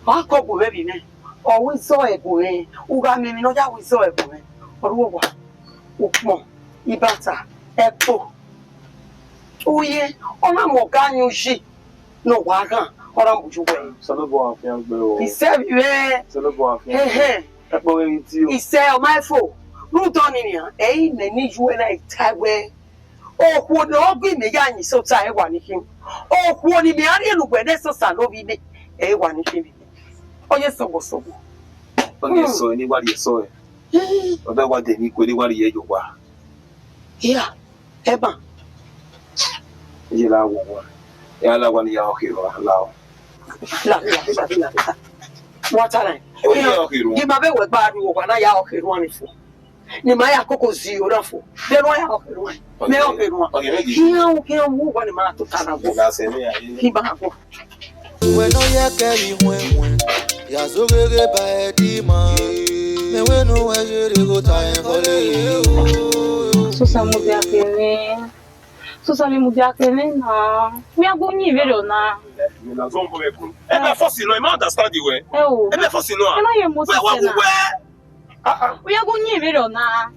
[SPEAKER 3] Ma ko bu be bi ne. O wi so egun e. Uga mi no ja wi so egun e. Oru wa. Upmo. Ibata. Epo. Oye, ona mo ganyu ji. No wa gan. Ora mo ju we.
[SPEAKER 4] So lo bo afian gbe o.
[SPEAKER 3] Ise bi we.
[SPEAKER 4] So lo bo afian. Epo we ti o.
[SPEAKER 3] Ise o ma fo. Ru to ni ni an. E na ni ju e na itagwe. Okwo no ogi me ya yin so ta e wa ni kin. Okwo ni me ari elugbe ne so sa no bi me e wa ni kin bi. Oye sogo.
[SPEAKER 4] Oye so ni wari so e. Oda wa de ni ko ni wari ye yo wa.
[SPEAKER 3] Yeah. Eba.
[SPEAKER 4] Ye la wo wa. Ya la wa ni ya o ki ro la o.
[SPEAKER 3] La. What are you ma be we gba ariwo wa na ya o ki ro ni fo. Ni ma ya koko zi o ra fo. De no ya o ki ro. Me o ki ro. Ki an wo wa ni ma to tara go.
[SPEAKER 4] La se ni aye.
[SPEAKER 3] Ki ba go.
[SPEAKER 5] We no ye carry when ya so gege ba edima. Me we no we je go time for le.
[SPEAKER 2] Susa mudia kene na. Mi agoni vero na.
[SPEAKER 4] Me la zon bo e kun. E be force no, e ma understand the way.
[SPEAKER 2] E o.
[SPEAKER 4] E be force no.
[SPEAKER 2] E na ye mo se na.
[SPEAKER 4] Ah.
[SPEAKER 2] Mi agoni vero na.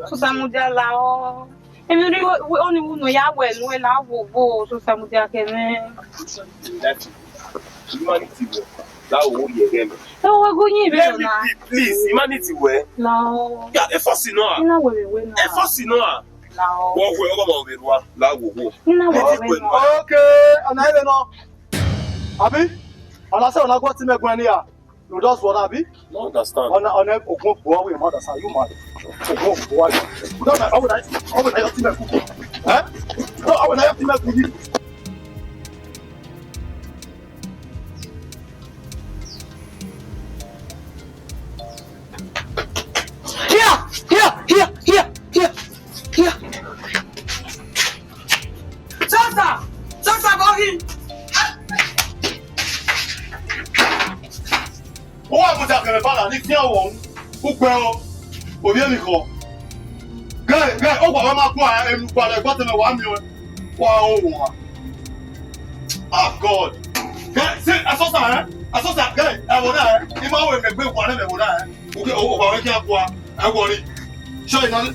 [SPEAKER 2] Susa mudia la o. E mi ri oni unu ya we nu e la wo bo susa mudia kene.
[SPEAKER 4] That humanity we. That wo ye game.
[SPEAKER 2] E o agoni vero na.
[SPEAKER 4] Please, humanity we.
[SPEAKER 2] La o.
[SPEAKER 4] Yeah, e force no.
[SPEAKER 2] Ina we na.
[SPEAKER 4] E force no.
[SPEAKER 2] La o.
[SPEAKER 4] Wo we o ba o be ruwa la wo wo.
[SPEAKER 2] Ina we na.
[SPEAKER 1] okay ana ile no abi ala se ona go ti megun ni ya You just wanna be?
[SPEAKER 4] No understand.
[SPEAKER 1] On Ogun Boy, your mother, you mad. Ogun Boy. No, I would have to make cookie. Huh? No, I would have to make cookie.
[SPEAKER 3] Here. Sasa, go in.
[SPEAKER 1] Ó wà mú jàkẹ̀rẹ̀ bàlà ní kí ọ̀wọ̀ ń pẹ́ ọ òbí ẹ̀mí kan. Gẹ́ẹ̀ ó wà wá máa kó ẹnu padà ẹ̀gbọ́n tẹ̀lé wàá mi wá òun wà. Ah God! Gẹ́ẹ̀ ṣé asọ́sà gẹ́ẹ̀ ẹ̀wọ̀n náà ní máa wọ ẹ̀mẹ̀gbẹ́ ìwà rẹ̀ ẹ̀wọ̀n náà òkè òwò àwọn ẹ̀kẹ́ àpò ẹ̀wọ̀n rí. Ṣé iná ní?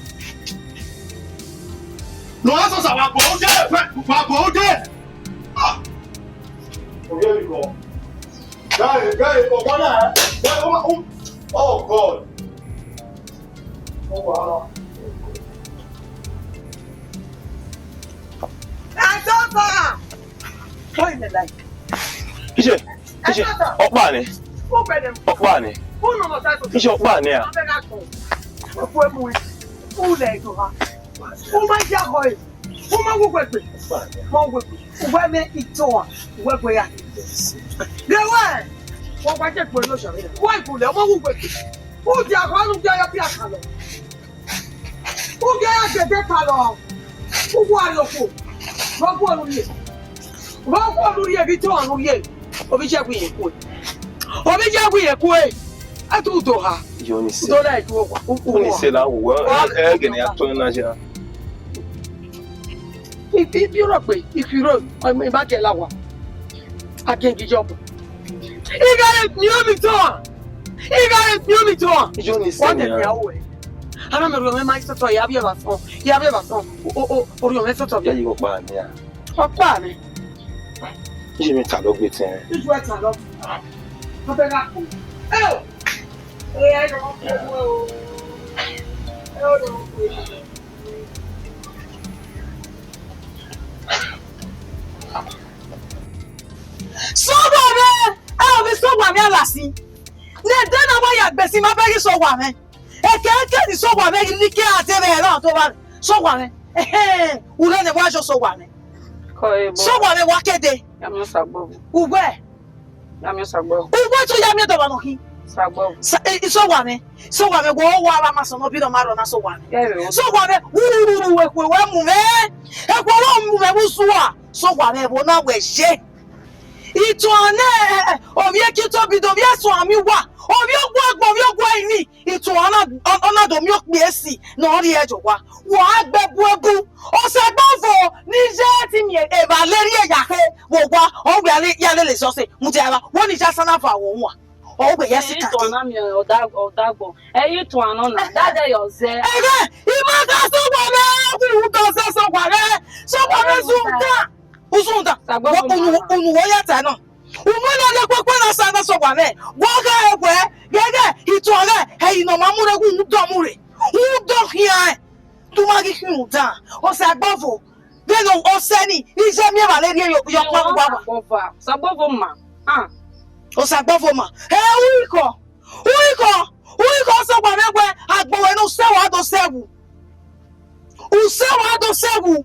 [SPEAKER 1] Lọ asọ́sà wà bọ̀ ó dé! Ah! Òbí ẹ̀mí kan. Guy, oh God. Oh wow.
[SPEAKER 4] Iṣẹ́ ọ̀pá ni. Iṣẹ́ ọ̀pá ni à.
[SPEAKER 3] Wọ́n wá jẹ́ pẹ̀lú òṣèré rẹ̀. Wọ́n ìkùnlẹ̀ ọmọ wúwo èkó. Ó di àkọ́nù bí ọyọ́ bí àkàlọ̀. Ó bí ọyọ́ gẹ̀gẹ́ kalọ̀. Ó wọ àlòkò. Rọ́pò olórí ẹ̀. Rọ́pò olórí ẹ̀ bí tó àwọn olórí ẹ̀. Obi jẹ́ kú ìyẹ̀kú ẹ̀. Obi jẹ́ kú ìyẹ̀kú ẹ̀. Ẹ tún tò ha.
[SPEAKER 4] Yóò ní sè.
[SPEAKER 3] Tó láì tó wà.
[SPEAKER 4] Ó ní sè láwùwọ́ ẹ̀ẹ́gẹ̀ni àtọ́ náà ṣe.
[SPEAKER 3] Ibi rọ̀ pé ìfìró ọmọ ìbákẹ́ la wà. Akínkíjọ́pọ̀. Igare nyomi toa.
[SPEAKER 4] Yóò ní sè
[SPEAKER 3] Wọ́n
[SPEAKER 4] ní
[SPEAKER 3] tẹ̀lé
[SPEAKER 4] à.
[SPEAKER 3] àwọ̀ ẹ̀. Ara mi rò mẹ́ma ìsọ̀tọ̀ ìyá bí ẹ̀bà sàn. Orí ọ̀mẹ́ sọ̀tọ̀ bí.
[SPEAKER 4] Yẹ́yí ọ̀pá ni à.
[SPEAKER 3] Ọ̀pá mi.
[SPEAKER 4] Iṣẹ́ mi ta ló gbé tẹ̀.
[SPEAKER 3] Ìjú ẹ̀ta lọ. Wọ́n fẹ́ ká kú. Ẹ ò. Ẹ ẹ̀ lọ́wọ́ fún owó o. Ẹ ò lọ́wọ́ fún owó. Sọ́wọ́ rẹ̀! Ẹ ò fi sọ́wọ́ mi àlà sí. Ní ẹ̀dẹ́ náà wáyà gbèsè máa fẹ́ kí sọ́wọ́ rẹ̀. Ẹ̀kẹ́ ní sọ́wọ́ rẹ̀ ní kí àtẹ̀rẹ̀ ẹ̀rọ tó bá rẹ̀. Sọ́wọ́ rẹ̀. Ùrẹ́ ni wọ́n aṣọ sọ́wọ́ rẹ̀. Sọ́wọ́ rẹ̀ wá kéde. Ùgbẹ́. Ùgbẹ́ tó yá mi dọ̀bà nù kí. Sọ́wọ́ rẹ̀ wọ́n wọ́ ara máa sọ̀nà bí lọ́ máa rọ̀ náà sọ́wọ́ rẹ̀. Sọ́wọ́ rẹ̀ wúrúurú ẹ̀kọ́ ẹ̀wẹ́ mú mẹ́. Ẹ̀kọ́ ọlọ́run mú mẹ́ mú súwà. Sọ́wọ́ rẹ̀ wọ́n náà wẹ̀ ṣe. Ìtàn náà omi ekito bi domi ẹ̀sùn àmì wà. Omi ogun agbọ̀n omi ogun ẹ̀yìn ní ìtàn ọ̀nàdọ̀mí òpè èsì náà rí ẹjọ́ wa. Wọ́n á gbẹ bu ebu. Ọ̀sẹ̀ gbọ́nfọ̀ níṣẹ́ tí mi èbà lérí ẹ̀yà pé wò wá ọ̀gbẹ́ yálé lè sọ́sẹ̀ mú ti ara wọ́n ní ìjà sánáfà àwọn òun wà. Ọ̀gbẹ́ yẹn sì kàkí.
[SPEAKER 2] Ẹ̀yin tún àná nà dáadáa yọ̀ zẹ́.
[SPEAKER 3] Ẹ̀rẹ́ ìmọ̀ta sọ́wọ́ rẹ̀ wíwúta sọ́wọ́ rẹ̀ zùntà. Uzunda, unuwo yata na. Umwana le kwekwe na sana sogwane. Woga ekwe, gege itore, hey no mamure ku ndomure. Udo hia. Tumagi hunta. Ose agbofo. Beno oseni, ise mi valerie yo kwa baba.
[SPEAKER 2] Sagbofo ma. Ah.
[SPEAKER 3] Ose agbofo ma. Uiko sogwane ekwe agbowe no sewa do sewu. Usewa do sewu.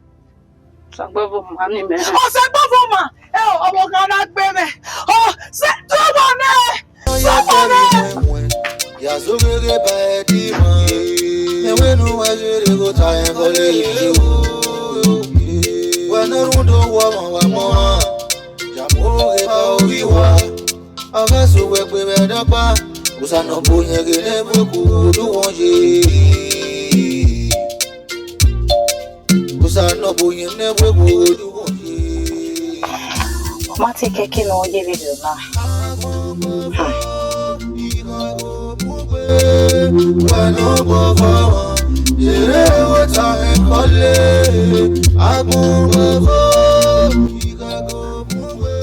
[SPEAKER 2] Sagbofo ma ni me.
[SPEAKER 3] Ọ̀sẹ̀ gbọ́fọ̀ mà ẹ ọmọ kan náà gbé mẹ́ ọ ṣe tó wà mẹ́ sọ́kọ̀ mẹ́.
[SPEAKER 5] Yazogere baedima, mewenu wajere go tayen kole yiwo. Wenerundo wamo, jamore ba obiwa. Agaso wekwe bedapa, usano bonyege nebweku duwonje. Usano bonye nebweku duwonje.
[SPEAKER 6] Mati keke na oye video na.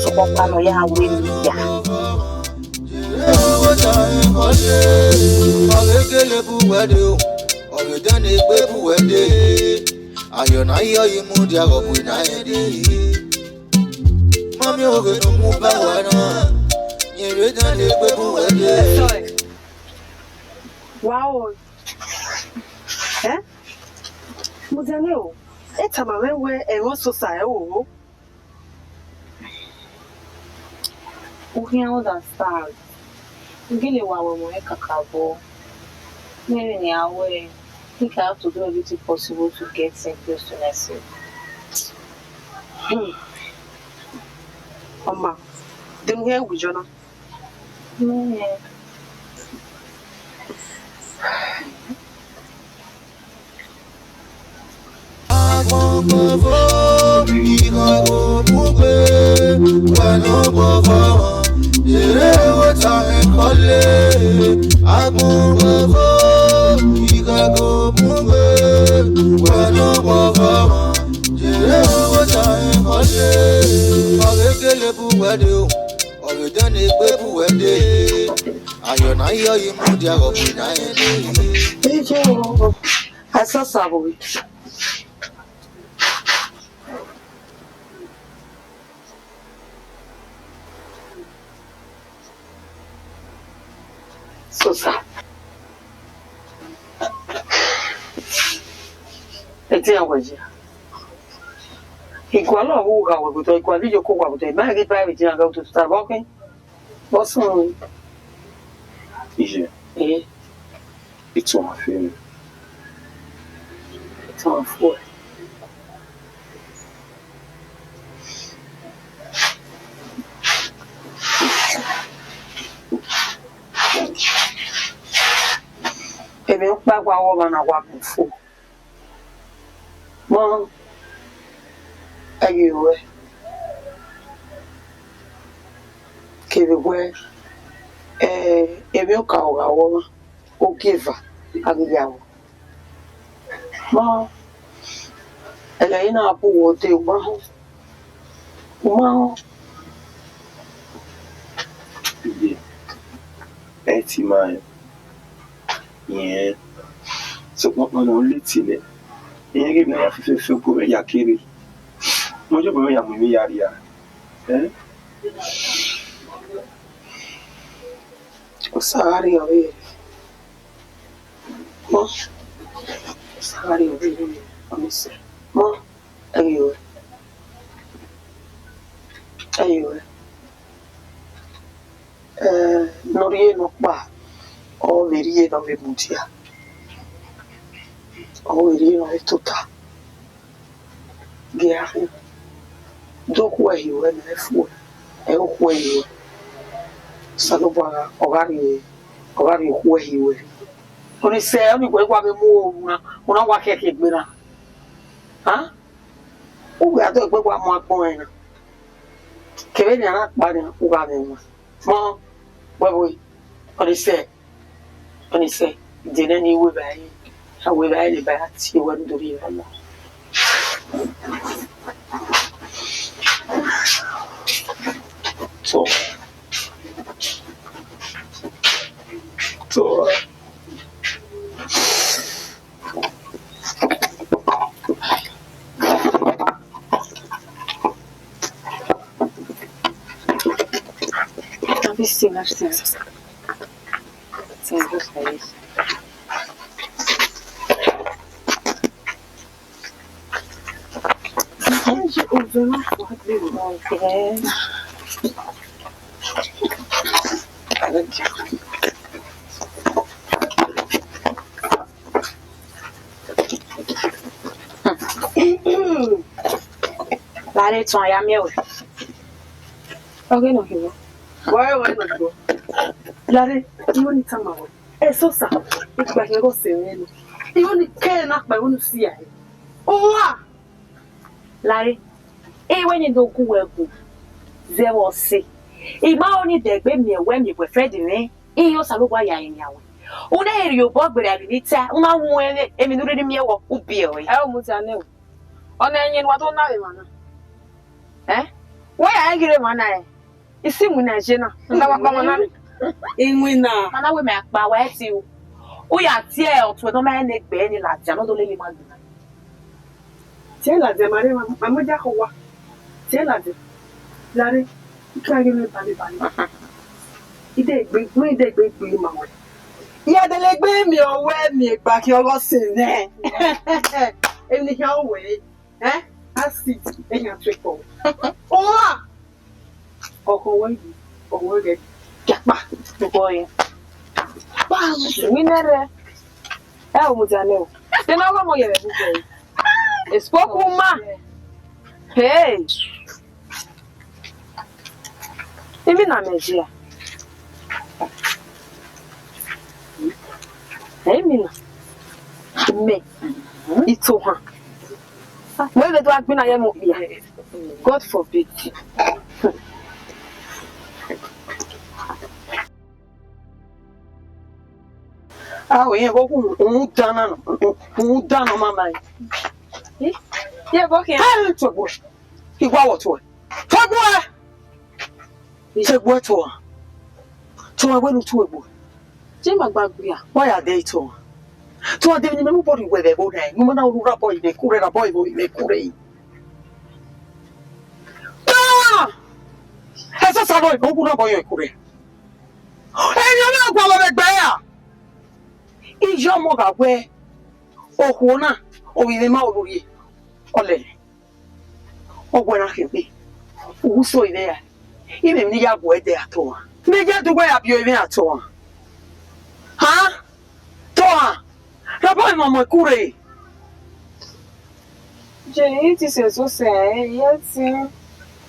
[SPEAKER 6] Sọpọ pano ya awe ni ya.
[SPEAKER 5] Ayọ̀nà ayọ̀ yìí mú di àgọ̀bù ìnáyẹ̀ dé. Mami oge no mu ba wa na. Nyere Everything they pay for it.
[SPEAKER 3] Sorry. Wow. Eh? Muzaneo. Eta mama we enwo so sa e wo.
[SPEAKER 6] O que é o da star? Ngile wa we mo e kakabo. Maybe ni awe. I think I have to do everything possible to get close to Nessie.
[SPEAKER 3] Mama. Dem here we jona.
[SPEAKER 6] Yeah.
[SPEAKER 3] I saw Savoy. So sad. It's a wager. He got a walk out with a quadrillion cook with a maggie private and go to start walking. What's wrong?
[SPEAKER 4] Ije,
[SPEAKER 3] Eh,
[SPEAKER 4] it's on my film.
[SPEAKER 3] it's on foot. Maybe I'm back while I'm not walking full. Mom, are you away? Give away. If you call a woman, or give her a young. Mom, and I know who do well. Mom,
[SPEAKER 4] Ije, eti man. Yeah. So what man only tile. Iye give na ya fefe ko me ya kiri. Mo jo bo ya mu mi ya ria.
[SPEAKER 3] sorry, away. Mom, sorry, away. I'm sorry. Mom, are you away? Are you away? Noriye no ba. O veriye no me mutia. O veriye no me tota. Gea. Donc ouais, ouais, mais fou. Et au quoi il salobara ogari ouais ouais. On essaie on go kwa be mu una wa keke gbera. Ha? O ga to gbe kwa mo apon en. Kebe ni ara pa ni o ga be mo. Mo we on essaie dena ni we ba yi. Ha we ba yi ba ti wa ndori Allah.
[SPEAKER 4] So
[SPEAKER 6] Talvez sim, acho que sim. Sim, gostei. Lá ele tinha a meu. Alguém não viu?
[SPEAKER 3] Why no go? Lare, you need time away. So sa. It's like go say no. You need care na pa wonu si ai. Oh wa.
[SPEAKER 6] Larry, when you don't go, there was say, if my only degbe me when you were fed in your salwa ya in yawe. Una eri obog be abilita, una won eminure mi e wo ubi o.
[SPEAKER 2] E o mutane o. Ona enyin wa to na we mana.
[SPEAKER 6] Why I get mana e? Isi mu na je na.
[SPEAKER 2] Nda wa pa mana.
[SPEAKER 3] Inwina.
[SPEAKER 6] Mana we me akpa wa ti o. O ya ti e o to no ma ne gbe ni la ja no do le le ma gbe.
[SPEAKER 3] Tiens la de mare maman ja kwa. Tiens la de. Lare, tu as gagné pas de balle.
[SPEAKER 2] Ide gbe ma we.
[SPEAKER 3] Ya de le gbe mi owe mi gba ki oro sin ne. Eni ya we. Asi enya trepo. Oh!
[SPEAKER 2] Oko we yi. Owo ge. Japa. Boy.
[SPEAKER 3] Ba
[SPEAKER 2] Winere. O mo jane o. Te na wa mo yere bu ko. Espoku ma. Hey. Even na Nigeria. Hey, Mina. Me. It's so hard. Where the dog been? I am here. God forbid.
[SPEAKER 3] we go dana mama.
[SPEAKER 2] Yeah, okay.
[SPEAKER 3] Hey, to boy. He wa to. To boy. Say boy to. To we no to boy.
[SPEAKER 2] Jema gbagbe.
[SPEAKER 3] Why are they to? To de ni me body we be go na. You na ru boy be kure ra boy go be kure. Ah! Esa sa boy go kure boy kure. Eh, you na gwa lo be gbe ya. Ijo mo ga we. Oku na, o bi ma olori. Ole. Ogwe na kebe. Uso ide ya. Ime ni ya bo ede ato. Me je du we abio ime ato. Ha? Toa. Raboy mama kure.
[SPEAKER 2] Je, it is so say, yes.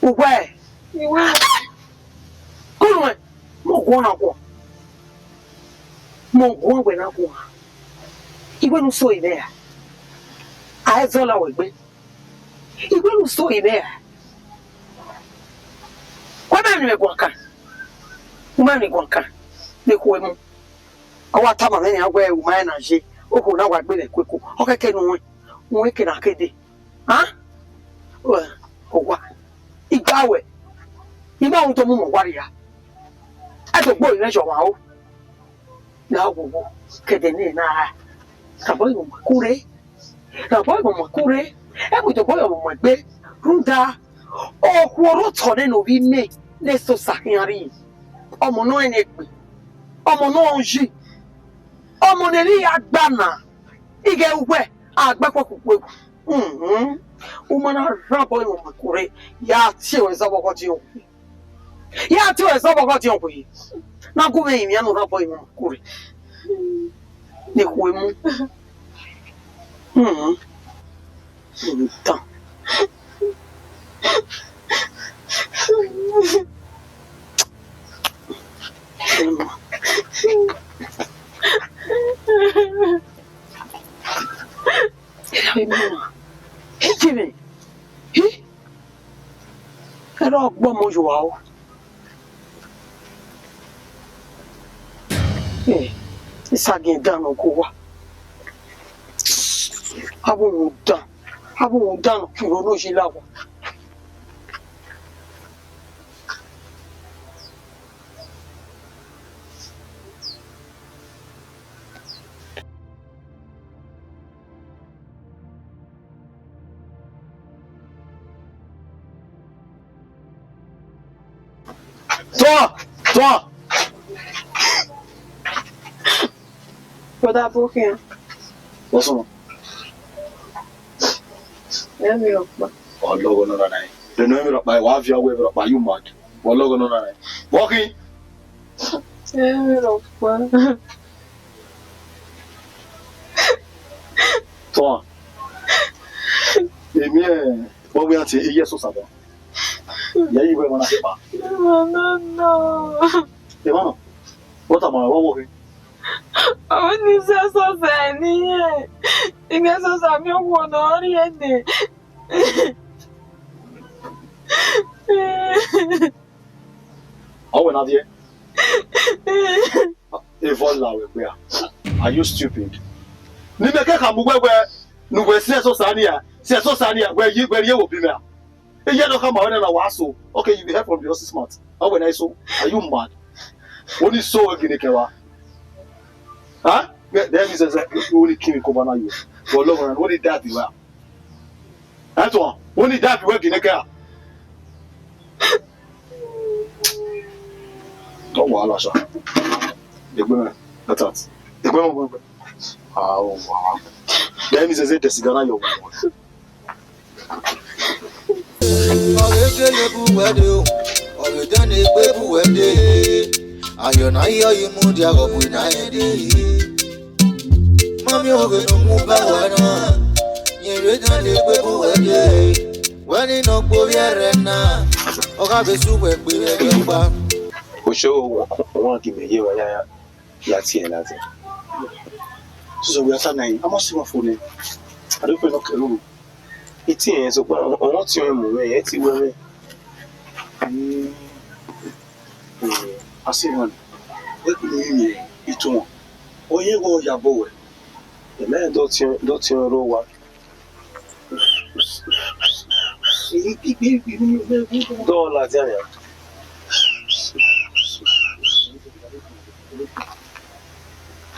[SPEAKER 3] Ugwe.
[SPEAKER 2] Iwe.
[SPEAKER 3] Kulwe. Mo gwo na gwo. Mo gwo we na gwo. Iwe no so ide ya. Azola we gbe. Iwe no so ide ya. Kwa me me gwo kan. Uma me gwo kan. Ne ko mu. Awa tama me ya gwa uma na je. Oko na wa gbe le kweko. Okeke nu won ke na kede. Ha? Owa. Igawe. Iba un to mu mo wari ya. Ato gbo ire jo wa o. Na wo kede ni na. Raboy mo kure. Raboy mo kure. E mo to boy mo gbe. Runda. Oku oro to ne no bi me. Ne so sakiari. Omo no ene pe. Omo no onji. Omo ne ri agbana. Ige uwe agba kokwe. Umana Raboy mo kure. Ya ti o zo boko ti o. Ya ti o zo boko ti o ku yi. Na ku me mi anu Raboy mo kure. Ne ku mu. Então. Era ọgbọ́n mo yòó àwọn. Ìsàgìn ìdáná kò wá. Abóhùn dáná kí ronú ṣe láwọ̀. Toi!
[SPEAKER 2] Brother Bokin.
[SPEAKER 1] What's wrong?
[SPEAKER 2] Let me up.
[SPEAKER 1] Oh, logo no. The name of my wife, your way up by you mad. Well, logo no. Walking.
[SPEAKER 2] Let me up.
[SPEAKER 1] Toi. Emi what we are saying, yes or something. Yeah, you were one of them.
[SPEAKER 2] No.
[SPEAKER 1] Emma, what am I walking?
[SPEAKER 2] Àwọn ní sẹ́ sọ́sẹ̀ ní ẹ̀. Ìgbẹ́ sọ́sẹ̀ mi ò wọ̀ náà rí ẹ̀dẹ̀.
[SPEAKER 1] Oh, we're not here. Are you stupid? Nimeke kamugwe nuwe seso sania where you will be there. You don't come out and waso. Okay, you be help from the horse's mouth. Oh, when I saw, are you mad? What is so again? Huh? Then he says, you only kill Kobana you. For long run, what did that do? That's one. What did that work in a car? Don't worry, Lasha. The women, that's it. The women, oh wow. Then he says, "The cigar, you want."
[SPEAKER 5] Ọ̀rẹ́kẹ̀lẹ̀ búwẹ́dẹ́ o, ọ̀rẹ́dẹ́ni pé búwẹ́dẹ́. Ayọ̀nà ayọ̀ yìí mú di àrọ̀bù náà yẹn dé. Mọ́mí òwe ló mú bá wà náà. Yẹ̀rẹ́dẹ́ni pé búwẹ́dẹ́. Wọ́n ní iná gborí ẹ̀rẹ̀ náà. Ọ̀gá bẹ súwẹ̀ pé ẹ̀jẹ̀ pa.
[SPEAKER 4] Oṣó wọn kì í yé wọn yá tiẹ̀ láti.
[SPEAKER 1] So we are saying, I'm not seeing for me. I don't feel like alone.
[SPEAKER 4] Etí yẹn sọ pé àwọn tí wọ́n mú rẹ̀ ẹ́ ti wẹ́rẹ́.
[SPEAKER 1] I see one. What do you mean? It's one. Oh, you go your boy.
[SPEAKER 4] Ẹ̀mẹ́ dọ́tí ń ró wa. Dọ́ọ̀lá tí a yàn.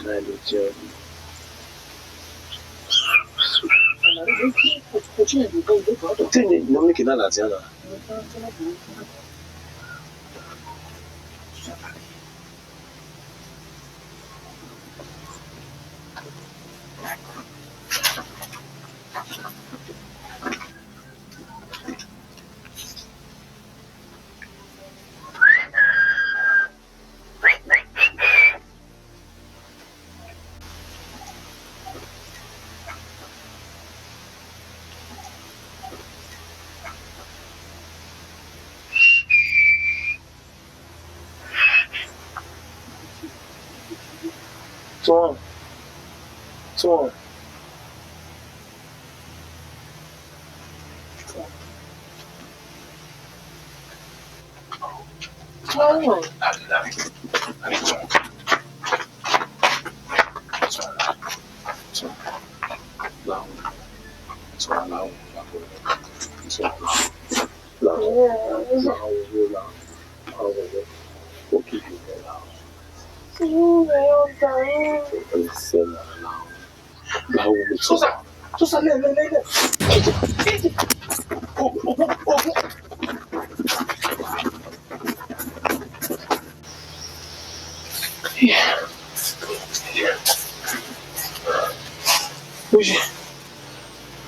[SPEAKER 4] Náà ló jẹ́ ọdún. Tí ni mo ní kí náà láti àná. Tom.
[SPEAKER 1] Susa, lê.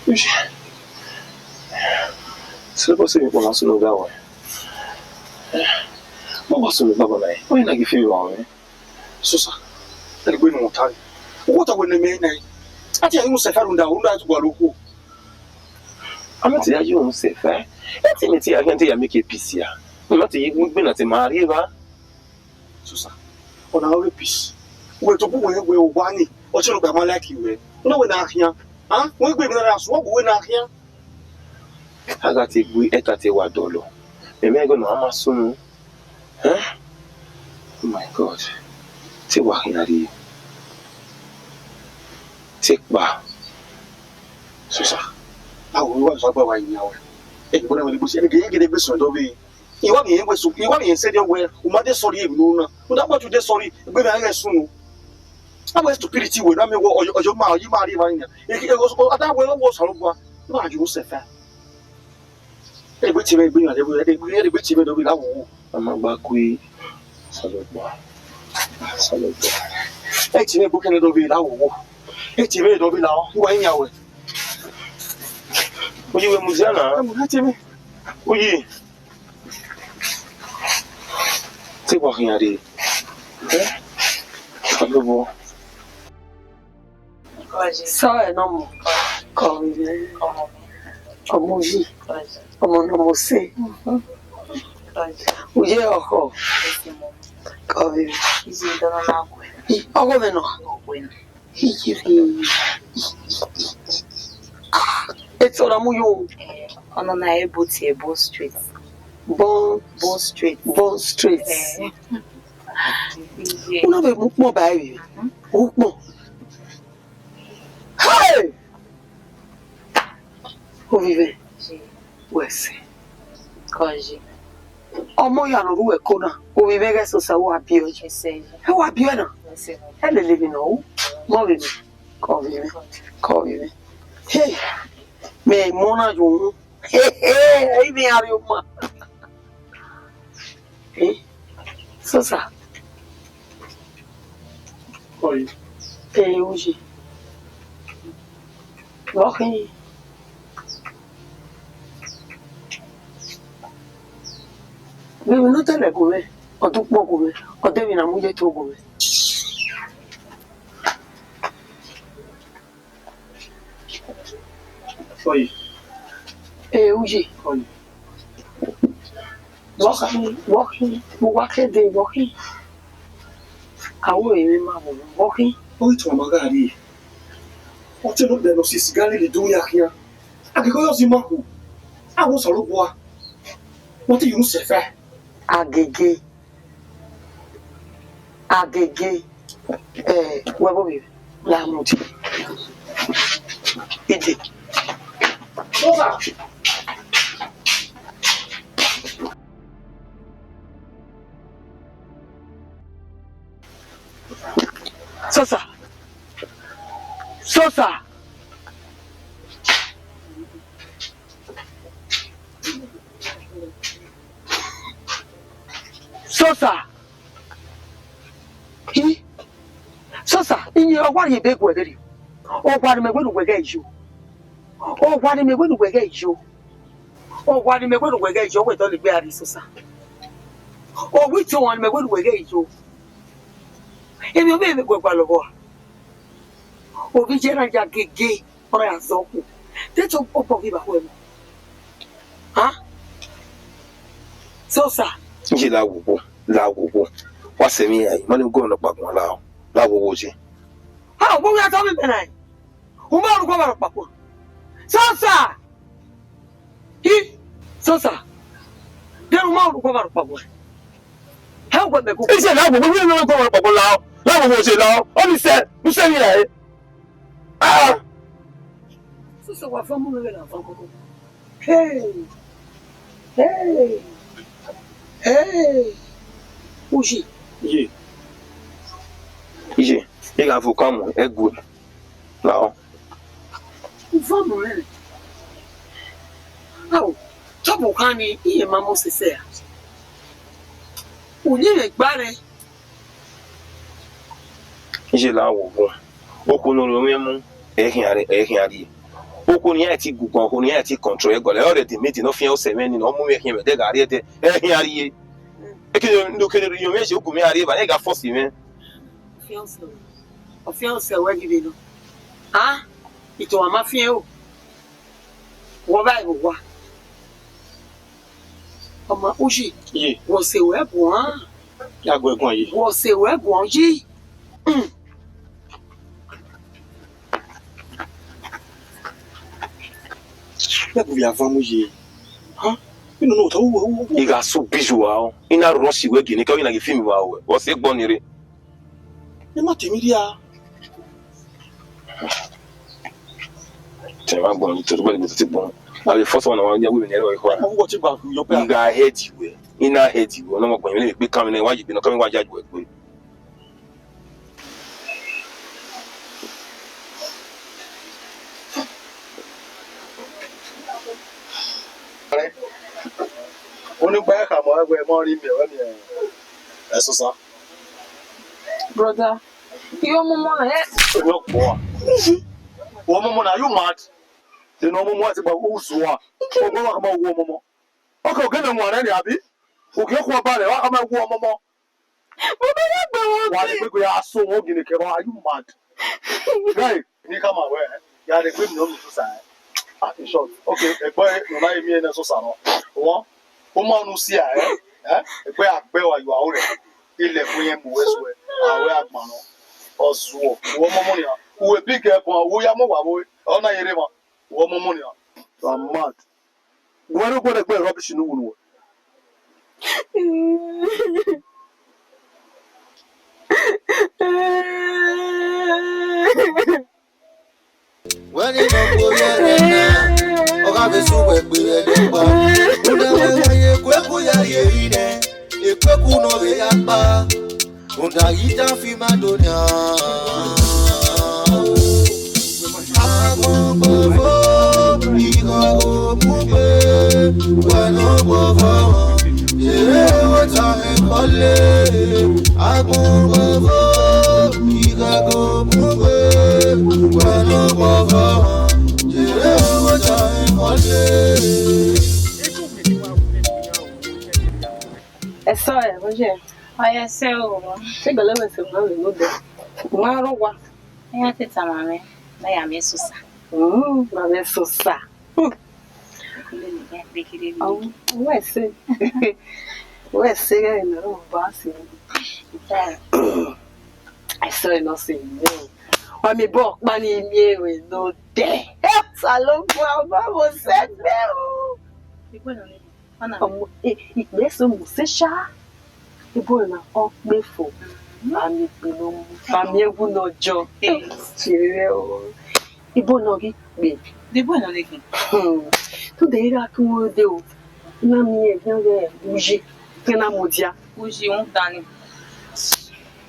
[SPEAKER 4] Hoje. Se você me colocar no lugar, não posso me dar banho. Oi, na que fio, né?
[SPEAKER 1] Susa, ele foi no montar. O outro foi no meio, né? Até aí não se faz unda tu guaruco.
[SPEAKER 4] Amati ya yo se fa. Eti meti ya gente ya make peace ya. Amati yi gbe na te mari ba.
[SPEAKER 1] Susa, ona o peace. We to bu we wa ni. O che no gba ma like we. No we na ahia. Ah, we gbe na aso wo we na ahia.
[SPEAKER 4] Aga ti gbe eta te wa dolo. Emi ego na amasunu. Oh my God. Ti wa hinari. Take ba.
[SPEAKER 1] Susa. Awo wa so gba wa yin awo. E ko na we bo se e ge de be so do bi. Iwa ni we so, iwa ni se de we, o ma de sorry e no na. O da ba tu de sorry, e gbe na sunu. Awo stupidity we na me wo ojo ma yi ma ri ba yin. E go ada we wo so lo gba. Na ju se fa. E gbe ti me gbe yan de gbe ti me do bi la wo.
[SPEAKER 4] Ama gba ku salogba.
[SPEAKER 1] E ti me bu kene do bi la wo. E ti me do bi la wo. Iwa yin awo.
[SPEAKER 4] Oyi we muziana.
[SPEAKER 1] Mu na ti me.
[SPEAKER 4] Oyi. Ti wa hinari. Alobo.
[SPEAKER 2] Sọ ẹ̀ náà mọ̀ kọ̀wé lẹ́yìn ọmọ yìí ọmọ náà mo ṣe òye ọkọ kọ̀wé ọkọ mi nọ ètò ọ̀nà mú yóò
[SPEAKER 6] ọ̀nà na ebo ti ebo street.
[SPEAKER 2] Bond Street. Una be mú pọ̀ báyìí ó pọ̀. Hey! Ó vive. Wese.
[SPEAKER 6] Koji.
[SPEAKER 2] Ọmọ ya no ruwe kona. Ó vive ga so sa wa bio.
[SPEAKER 6] Ese.
[SPEAKER 2] E wa bio na. Ele live no. Mo vive. Ko vive. Hey. Me mona jo. Hey, aí vem a uma. Hey. So sa.
[SPEAKER 1] Koi.
[SPEAKER 2] Uji. Walking. We will not tell a go. Or to walk away. Or they will not move to go.
[SPEAKER 1] Koi.
[SPEAKER 2] Uji.
[SPEAKER 1] Koi.
[SPEAKER 2] Walking, day walking. I will remember walking.
[SPEAKER 1] Oi to magari. O te no de no si sigari li do ya here. Akiko yo si maku. A wo so lo boa. What do you say fa?
[SPEAKER 2] Agege. Webo bi. La muti. Ide.
[SPEAKER 1] Sosa.
[SPEAKER 2] Sosa. Sosa, in your one you big weather. Oh, what am I going to wake you? Oh, what am I going to wake you? Oh, what am I going to wake you with only Beardy Sosa? Oh, which one am I going to wake you? If you baby go Balogo. Oh, we generally get gay or I so. That's all of you. Huh? Sosa.
[SPEAKER 4] Nji la wo. Wa se mi ai, mani go no pa kon la wo ji.
[SPEAKER 2] Ha, wo ya to mi benai. O ma ru ko ba pa ko. Sosa. Sosa. De ru ma ru ko ba pa ko. Ha go be ko.
[SPEAKER 4] Ise la wo no ko pa kon la wo ji la. O mi se mi ai. Ah.
[SPEAKER 2] Sosa wa fa mu le la fa ko. Hey. Uji.
[SPEAKER 4] Ye. E ga fu kamo e good. Now.
[SPEAKER 2] Vamos, né? Ah, topo kani iye mamo sese. Uni le gbare.
[SPEAKER 4] Ije la wo bo. Oko no lo memu ehin ari. Oko ni ati gugun, oko ni ati control e gole. Already meeting no fian o se meni no mu ehin me de ga ari de ehin ari. E ke ndo ke yo me se oku me ari ba e ga force me.
[SPEAKER 2] Fiance we give no. Ah? Ito ama fien o. Wo ba ibo wa. Ọmọ Uji.
[SPEAKER 4] Ye.
[SPEAKER 2] Wo se we bon.
[SPEAKER 4] Ya go egun yi.
[SPEAKER 2] Wo se we bon ji.
[SPEAKER 1] Ya bu ya famu ji. Ha? You know to wo.
[SPEAKER 4] I ga so biju wa o. Ina rush we gini ka ina ge film wa o. Wo se gbon ni re.
[SPEAKER 1] E ma temi dia.
[SPEAKER 4] Tema gbon to bo ni to ti gbon. Na the first one wa ya we ni re wa.
[SPEAKER 1] Wo ti ba yo pe.
[SPEAKER 4] Nga head we. Ina head we. No mo gbon mi le pe kan mi wa yi bi no kan mi wa jaju we pe.
[SPEAKER 1] Oni gba ka mo egbe mo ri mi we mi e Sosa.
[SPEAKER 2] Brother, you momo na
[SPEAKER 1] Yo po. Wo momo na you mad. Te no momo ati ba wo su a. O go wa ma wo momo. O ko ge na mo na ni abi. O ge ko ba le wa ka ma wo momo. Wa le pe ko ya so wo gini ke ba you mad. Guy, ni kama we. Ya le pe mi no mi Sosa. Ah, in short. Okay, e boy no na emi na Sosa no. Wo o ma nu si a e pe agbe wa you awore. Ile fun yen mu we so e. Awe agbon no. Ozuo. Wo momo ni a. We pick up wo ya mo wa wo. Ona yere ma. Wo momo ni a. I'm mad. Wo no go de gbe rubbish nu wunu.
[SPEAKER 5] When you don't go here, or have a super queer, Undaita fima donya Agogo Igo mube Wano bovo Yere wata ekole Agogo Igo
[SPEAKER 6] Oya se o.
[SPEAKER 2] Se gele me se ma le no de. Ma ro wa.
[SPEAKER 6] Aya teta mame. Na ya me susa.
[SPEAKER 2] Ma me so sa. Ouais, c'est. Ouais, c'est là, il ne va c'est. I saw it not saying no. I mean, book money me with no day. Salon for mama said no. It makes some musician. The boy na up me for. Ami no, ami ewu no jo. Chire o. Ibo no gi pe.
[SPEAKER 6] The boy no leki.
[SPEAKER 2] Tu de ira tu de o. Na mi e bien de bouger. Pena modia.
[SPEAKER 6] Uji un dani.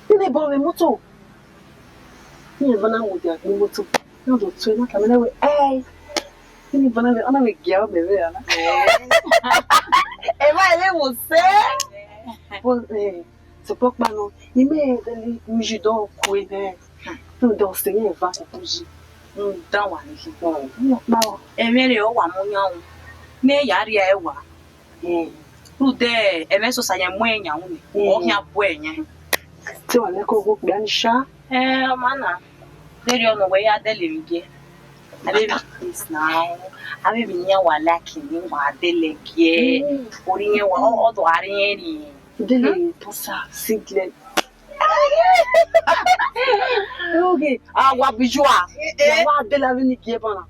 [SPEAKER 2] Ni bo me moto. Ni bana modia ni moto. No do tu na kamera we. Ni bana me ana me gia me we ana. E vai le você. Pô, se pouco mano. Ni me de bouger do ku e. Tu do se ni va ko bouger.
[SPEAKER 6] Dan wa ni. Emi re o wa mo yan. Me yari e wa. Rude eme so sanya mo enya wo ni. O hia bo enya.
[SPEAKER 2] Ti wa le ko go gba ni sha.
[SPEAKER 6] Mana. There you know where you are dealing with. I baby, please now. I baby nya wa laki ni wa delege. Ori yen wa o do ari yen ni.
[SPEAKER 2] Dele posa single. Okay, wa bijua. Wa de la vini ki e bana.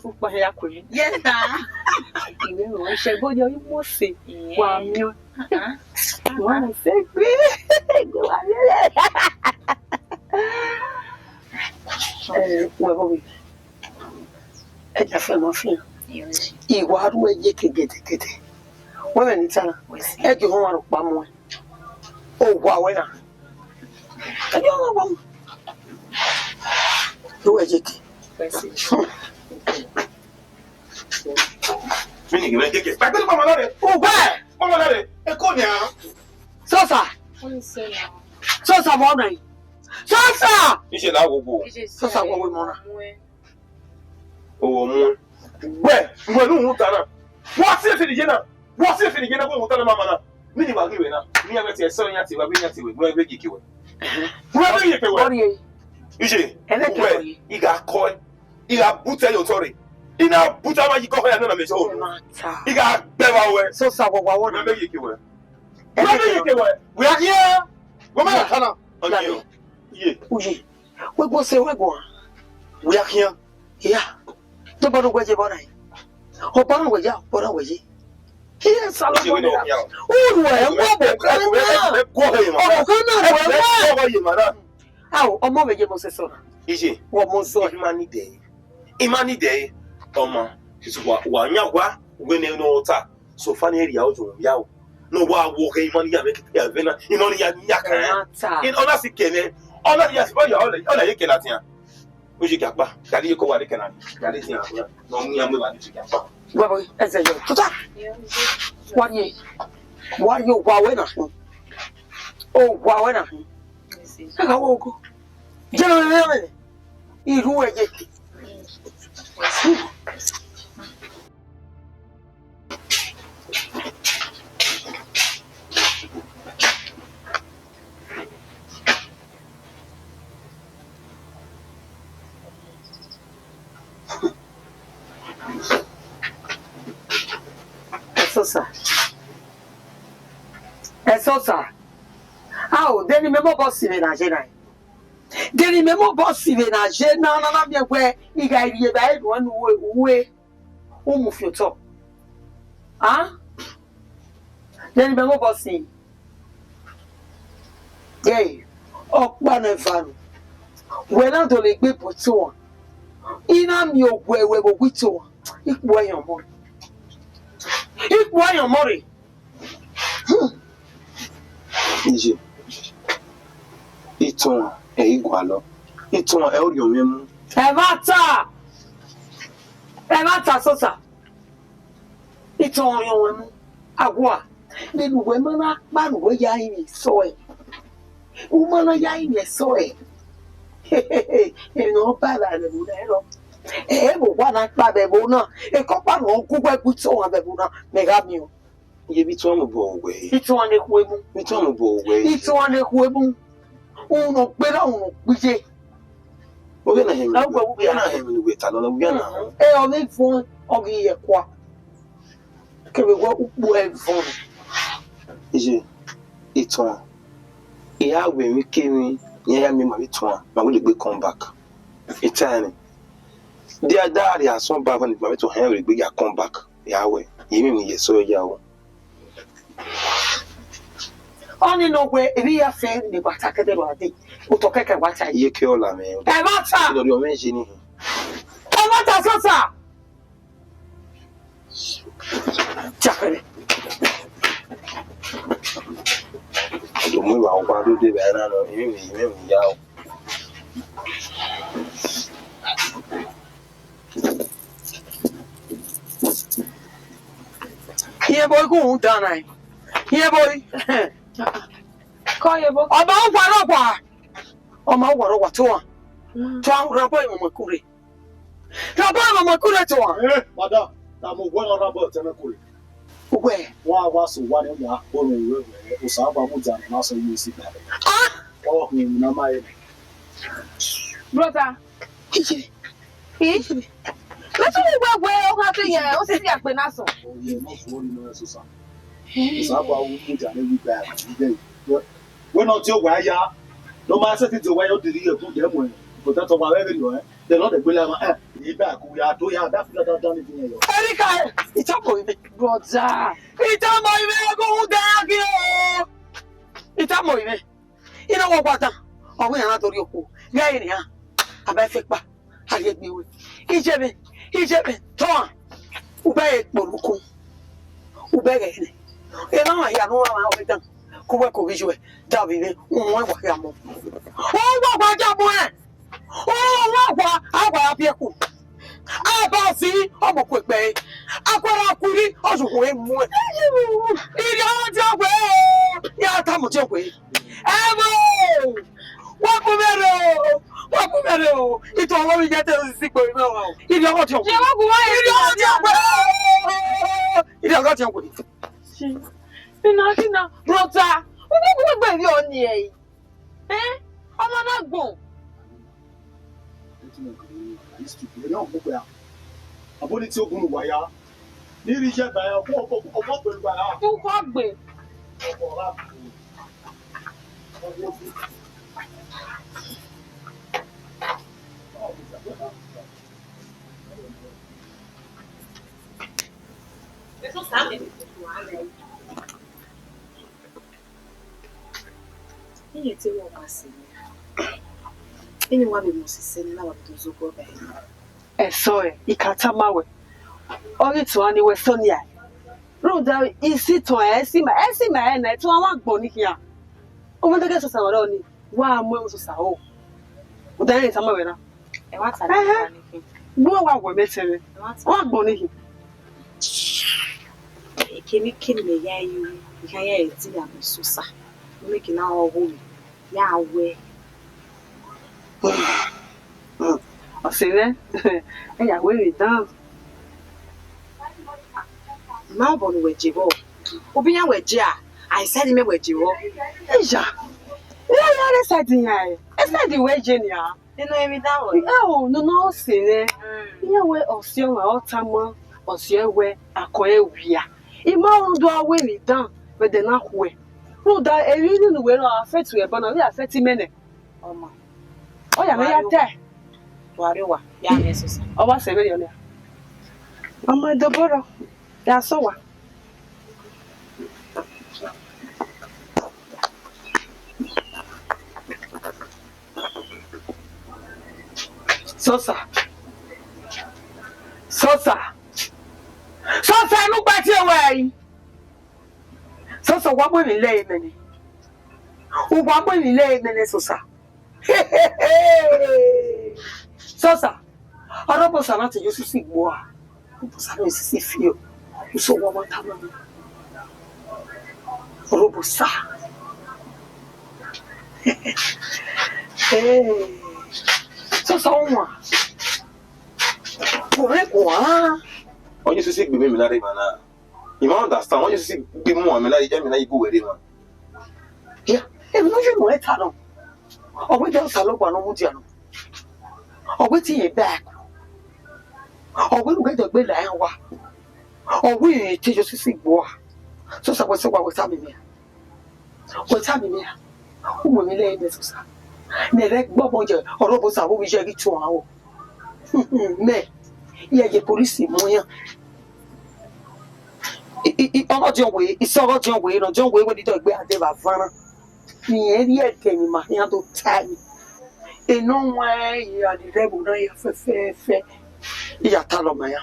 [SPEAKER 2] O pa ya ko yin.
[SPEAKER 6] Yes, sir.
[SPEAKER 2] Iwe o se bo yo mo se. Wa mi o. Wa se gbe. Go wa le. Wẹ́wọ́ ẹja fẹ́ mọ́ fi hàn ìwà arú ẹyẹ kegedegede wọ́n bẹ̀ ní tánà ẹjọ́ wọn wà ló pa mọ́ ẹ òwò àwẹ̀ náà ẹjọ́ wọn wà mọ́ ló ẹyẹ ke.
[SPEAKER 4] Mi ni gbe keke. Pa pe ko mo lore.
[SPEAKER 2] O gbe.
[SPEAKER 4] Mo mo lore. E ko ni an.
[SPEAKER 2] Sosa. Sosa mo na yi. Sosa.
[SPEAKER 4] Ise la gogo.
[SPEAKER 2] Sosa wo we mo na.
[SPEAKER 4] Owo mu. Gbe, mo nu hu ta na. Wo se fi dije na. Wo se fi dije na ko hu ta na mama na. Mi ni ba giwe na. Mi ebe ti e so nya ti wa bi nya ti we. Mo ebe gike we. Mo ebe gike we.
[SPEAKER 2] Ori.
[SPEAKER 4] Ise. Gbe, iga ko. Iga buta yo tori. Ina buta ma jiko ya na me so. Iga gbe wa we.
[SPEAKER 2] Sosa wo wa wo na.
[SPEAKER 4] Mo ebe gike we. Mo ebe gike we. We are here. Wo ma ta na. Okay. Ye.
[SPEAKER 2] Uji. We go se we go.
[SPEAKER 4] We are here.
[SPEAKER 2] Yeah. To bodo gweje bona yi. O bodo gweje, bodo gweje. Here salo bodo. O we wo bo kan na.
[SPEAKER 4] Go he ma.
[SPEAKER 2] O kan na we
[SPEAKER 4] Go he ma na.
[SPEAKER 2] Aw, ọmọ meje mo se so na.
[SPEAKER 4] Ije.
[SPEAKER 2] Wo mo so.
[SPEAKER 4] Imani de. Omo. Sisu wa nya gwa we ne no ta. So fa na area o jo ya o. No wa wo he imani ya make ya ve na. Imani ya nya kan. In ona si kene. Ona ya si ba ya ola ye ke latin. Oji gapa. Dali ko wa de kana. Dali ti an. No mu ya me ba ti gapa.
[SPEAKER 2] Wa ese yo. Tuta. Wa ye. Wa yo wa we na. O wa we na. Ka wo ko. Je lo le. Iru eje. Sosa. Aw, deni memo bosi ve na jena. Deni memo bosi ve na jena na mi egwe iga iriye ba edu anu we o mu fi to. Ah? Deni memo bosi. Hey, okpa na fanu. We na do le gbe butu won. Ina mi ogwe we go gwitu won. Ipo eyan mo. Ipo eyan mo re.
[SPEAKER 4] Ije. Ìtàn e igwa lo. Ìtàn e ori omi mu.
[SPEAKER 2] E mata sosa. Ìtàn yo mu. Agwa. Nínú we mana pa nu we ya yin so e. U mana ya yin so e. E no pa la le bu na lo. E bo wa na pa be bo na. E ko pa no ku gbe bu to wa be bu na. Me ga mi o.
[SPEAKER 4] Ye bi to am bo we.
[SPEAKER 3] Itu ane kuebu.
[SPEAKER 4] Mi to am bo we.
[SPEAKER 3] Itu ane kuebu. Uno pera uno bije.
[SPEAKER 4] O be na hem.
[SPEAKER 3] Na gba
[SPEAKER 4] We na hem ni we ta no na we na.
[SPEAKER 3] O me fun ogi ye kwa. Kebe gwa ukpu e fun.
[SPEAKER 4] Ije ito. E ha we mi kemi ye ya mi ma mi to ma we le gbe come back. Etani. Dia dari ason ba fa ni ma mi to hen we gbe ya come back. Ya we. Ye mi ye so ya wo.
[SPEAKER 3] Oni no we eri ya fe ni gbata kede ro ade. Utokeke gbata yi.
[SPEAKER 4] Ye ke ola me.
[SPEAKER 3] E gbata.
[SPEAKER 4] Lo ri o menji ni.
[SPEAKER 3] E gbata sosa. Chakere.
[SPEAKER 4] Do mu wa wa do de ba na no mi ya o.
[SPEAKER 3] Here boy go un dana. Here boy.
[SPEAKER 2] Call your book.
[SPEAKER 3] Oba waro kwa. Oma waro wa to wa. To an rabo mo makure. Rabo mo makure to wa.
[SPEAKER 1] Madam, na mo gwa na rabo te na kure.
[SPEAKER 3] Ugwe.
[SPEAKER 1] Wa so wa ne wa o no we o sa ba mu jan na so yi si ba.
[SPEAKER 3] Ah!
[SPEAKER 1] O hu na mai.
[SPEAKER 2] Brother.
[SPEAKER 3] Ije.
[SPEAKER 2] Ije. Let's go where o ha te yen o si ape na so.
[SPEAKER 1] O ye no so ri no so sa. O sa ba mu jan na wi ba. We no ti o wa ya. No ma se ti o wa yo diri e ku de mo. Ko ta to wa we ri o. De no de gbele ma ni ba ku ya to ya da fi da ni tin yo.
[SPEAKER 3] Erika, itamo ibe.
[SPEAKER 2] Brother.
[SPEAKER 3] Itamo ibe go un dana ki o. Itamo ibe. Ina wo gbata. Owo yan la tori oko. Ge ni ha. Aba fe pa. Aye gbe we. Ijebe. Ton. Ube ekpoluku. Ube ge ni. E na ya no ma o dan. Ko we ko bijo e. Da bi be won wa ya mo. O wa gba ja mo e. O wa gba agba ya bi eku. Aba si omo ko pe. Akwara kuri ojugun e mu e. Iri o ti ogbe. Ya ta mo ti ogbe. Emo! Wakumere o. Ito owo mi jete o si gbo ina wa o. Iri owo ti ogbe.
[SPEAKER 2] Je wa gun wa
[SPEAKER 3] Iri owo ti ogbe. Iri owo ti ogbe.
[SPEAKER 2] Ina brother. O gbe ri o ni e. Ọmọ na gbon.
[SPEAKER 1] Aboni ti ogun wa ya. Ni ri je ba ya ko pelu ba ya.
[SPEAKER 2] Tu ko gbe.
[SPEAKER 6] Eso sabe. Iye tí wọ́n wá sí ni. Ẹni wá bí mo sì ṣe ní láwọn tó zógó bẹ́ẹ̀.
[SPEAKER 3] Eso e ikata mawe. Ori to ani we Sonia. Roda isi to e si ma e na to wa gbo ni kian. O mo dege so sa woro ni. Wa mo so sa o. O da ni ta mawe na.
[SPEAKER 6] Ẹ wá tàbí wá ní kí.
[SPEAKER 3] Gbo wa gbo metere. Wa gbo ni ki.
[SPEAKER 6] Èkéní kí ni ya yìí ìhà ya èdí àmì sọ́sà. Mo kì náà ọwọ́ mi. Ya wẹ́.
[SPEAKER 3] Osire. E ya we ri dan.
[SPEAKER 6] Máa bọ̀ ní wẹ̀jẹ̀ bọ̀. Obi yẹn wẹ̀jẹ̀ à, àìsàn ni mẹ́ wẹ̀jẹ̀ wọ̀.
[SPEAKER 3] Eja. Ya re sa din ya e. E sa di we je ni a.
[SPEAKER 6] Nínú ẹ̀rí dáwọ̀ yìí.
[SPEAKER 3] O no no osire. Iye we osio wa otamo. Osio we akọ ewia. Ima ondo awe ni dan. We de na hwe. Roda eri ni nu we no affect we bona we affect mene.
[SPEAKER 6] Ọmọ.
[SPEAKER 3] O ya me ya te.
[SPEAKER 6] Wàrí wà, yá mi sọ́sà.
[SPEAKER 3] O wa se be yo ni. Ọmọ Doboro. Ya so wa. Sosa nu gba ti ewe yi. Sosa wa mo ni le meni. O wa mo ni le meni sosa. Sosa. Orobo sana ti Yesu si gbo a. O sana si fi o. O so wa ta mo. Orobo sa. Sosa wa. Corre kwa.
[SPEAKER 4] Onye sisi gbe mi na re mana. You don't understand. When you see be more, I mean, like, you go with it, man.
[SPEAKER 1] Yeah, and no, you know it, I know. Or we don't sell up on Omudiano. Or we see it back. Or we get the bill and what. Or we teach us to see war. So, I was what was happening here. What's happening here? Who will lay this? Nerek Boboja or Robos are always ready to our. Me, yeah, the police, Moya. It's your way, it's all your way, no John way when you don't wear the Ravana. Me, came in my hand to tell me. In no way, you are the rebel, no, you are fair. You are Talomaya.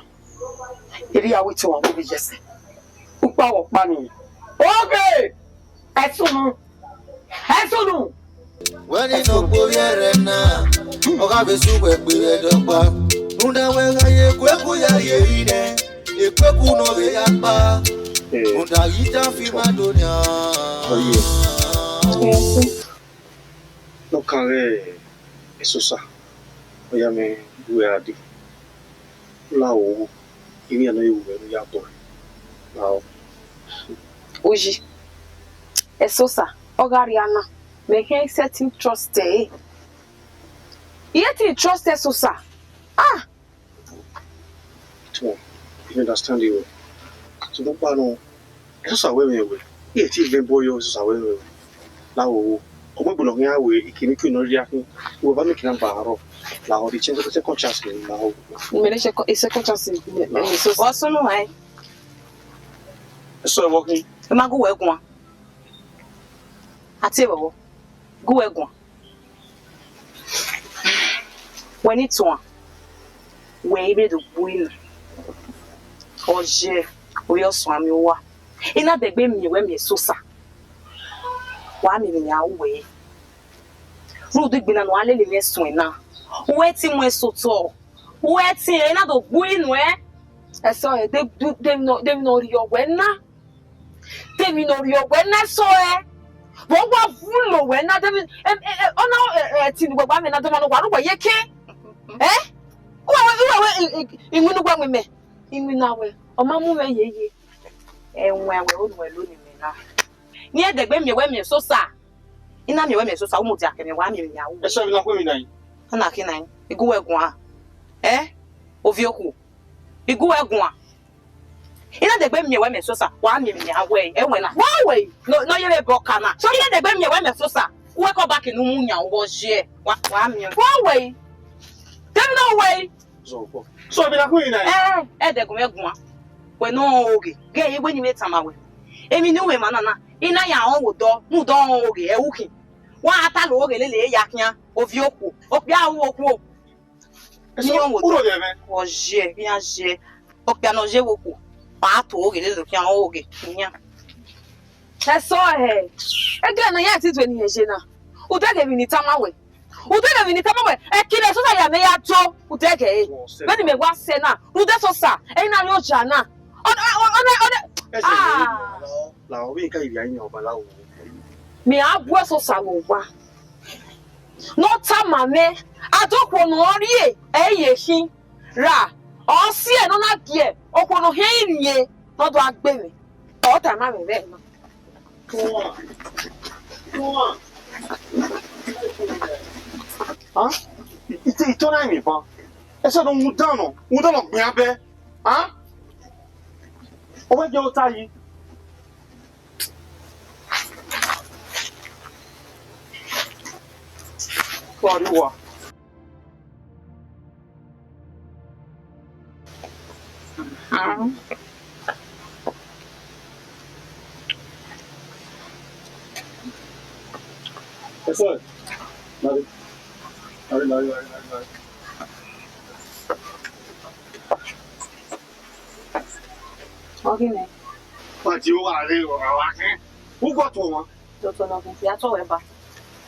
[SPEAKER 1] It is our two will be just. Upa of money. Okay, as soon as soon.
[SPEAKER 5] When you know Boyarena, or have a super period of bar. Nunda wega ye kweku ya yerine, ye kweku no veyapa. Nunda ita fimadonia.
[SPEAKER 4] No care, eso sa. Oya me buadi. Lao, ini ano yung ya boy. Lao.
[SPEAKER 2] Hoje, é só ça. Ogariana, me quem setting trust eh? Yet trust é só ça. Ah,
[SPEAKER 4] So, you understand you. So, don't know. Eso sa we me. E ti vem boy yo eso sa we me. Lao, o mo bulong ya we ikini ku no ri akin. Wo ba me kinan ba ro. Lao di chen se conscious ni lao.
[SPEAKER 2] me deixa esse conscience me só. Posso não é?
[SPEAKER 4] Eso working.
[SPEAKER 2] Eu mago o ego. Ati wo. Go ego. When it's one. We be do win. Hoje, o yo so ami wa. Ina degbe mi we mi so sa. Wa mi mi ya we. Ru de gbina no ale le mi so na. We ti mo so to. We ti ina do win we. Eso e dem no rio we na. Dem no rio we na so e. Wo wa fulo we na dem ona ti ni gba mi na dem no wa ru ye ke. Eh? Uwe inwinu gwa me. Inwinu awe. Oma mu me yeye. Enwe awe onu we loni me na. Ni edegbe mi we mi so sa. Ina mi we mi so sa umu ti akemi wa mi mi awu.
[SPEAKER 4] Eso na kwa mi nan.
[SPEAKER 2] Na kinan. Igu egun a. Ovioku. Igu egun a. Ina degbe mi we mi so sa wa mi mi awe. Enwe na. Wa we. No ye be boka na. So ina degbe mi we mi so sa. We ko back nu mu nya wo je. Wa mi. Wa we. Dem no way.
[SPEAKER 4] So be na kwa mi nan.
[SPEAKER 2] Edegum egun a. We no oge. Ge ye when you met amawe. Emi ni we manana. Ina ya on wo do. Mu do on oge e wuki. Wa ata lo oge lele ya kian. Ovioku. Opia wo oku.
[SPEAKER 4] Eso uro de me.
[SPEAKER 2] Oje, bien je. Opia no je woku. Pa to oge lele kian oge. Nya. Eso he. Ege na ya ti to ni je na. Udege bi ni tamawe. Udege bi ni tamawe. E kile so sa ya me ya to. Udege e. Beni me wa se na. Ude so sa. E na lo ja na. Ah.
[SPEAKER 4] Lao we ka ibi ayin oba lao.
[SPEAKER 2] Me abu so sa wo wa. No tama me. Adokwo no ori ye hin. Ra. O si e no na gie. Okwo no he rie. No do agbe me. O tama me be no.
[SPEAKER 4] Hein? Ito na mi pa. Eso no mudano gbe abe. Hein? O we je o ta yi. Claro. Eso. Vale.
[SPEAKER 2] Okay ne.
[SPEAKER 4] Pa ti o wa re o wa kin. Wo go to won.
[SPEAKER 2] Doctor no kun ya to we ba.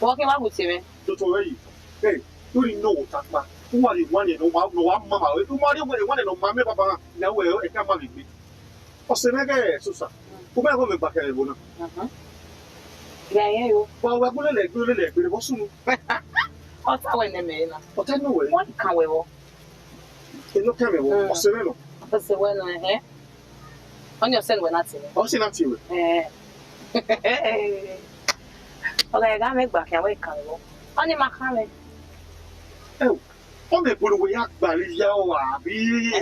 [SPEAKER 2] Wo ke wa guti me.
[SPEAKER 4] To yi. Hey, you didn't know what that man. Who are you one no mama. You marry one no mama papa na we e ka ma bi. O se na ga so sa. Ko ba ko me ba ke bo na.
[SPEAKER 2] Ya ye yo.
[SPEAKER 4] Wa wa le gbe bo sunu.
[SPEAKER 2] O ta we ne me na.
[SPEAKER 4] O ta no we.
[SPEAKER 2] What kan we wo?
[SPEAKER 4] E no ka me bo. O se me no.
[SPEAKER 2] O se we no he. Onye sen we na tire.
[SPEAKER 1] O si na ti we.
[SPEAKER 2] Oga ga me gba kan we kan lo. Oni ma kan me.
[SPEAKER 1] O me bolo we ya gbali ya o abi.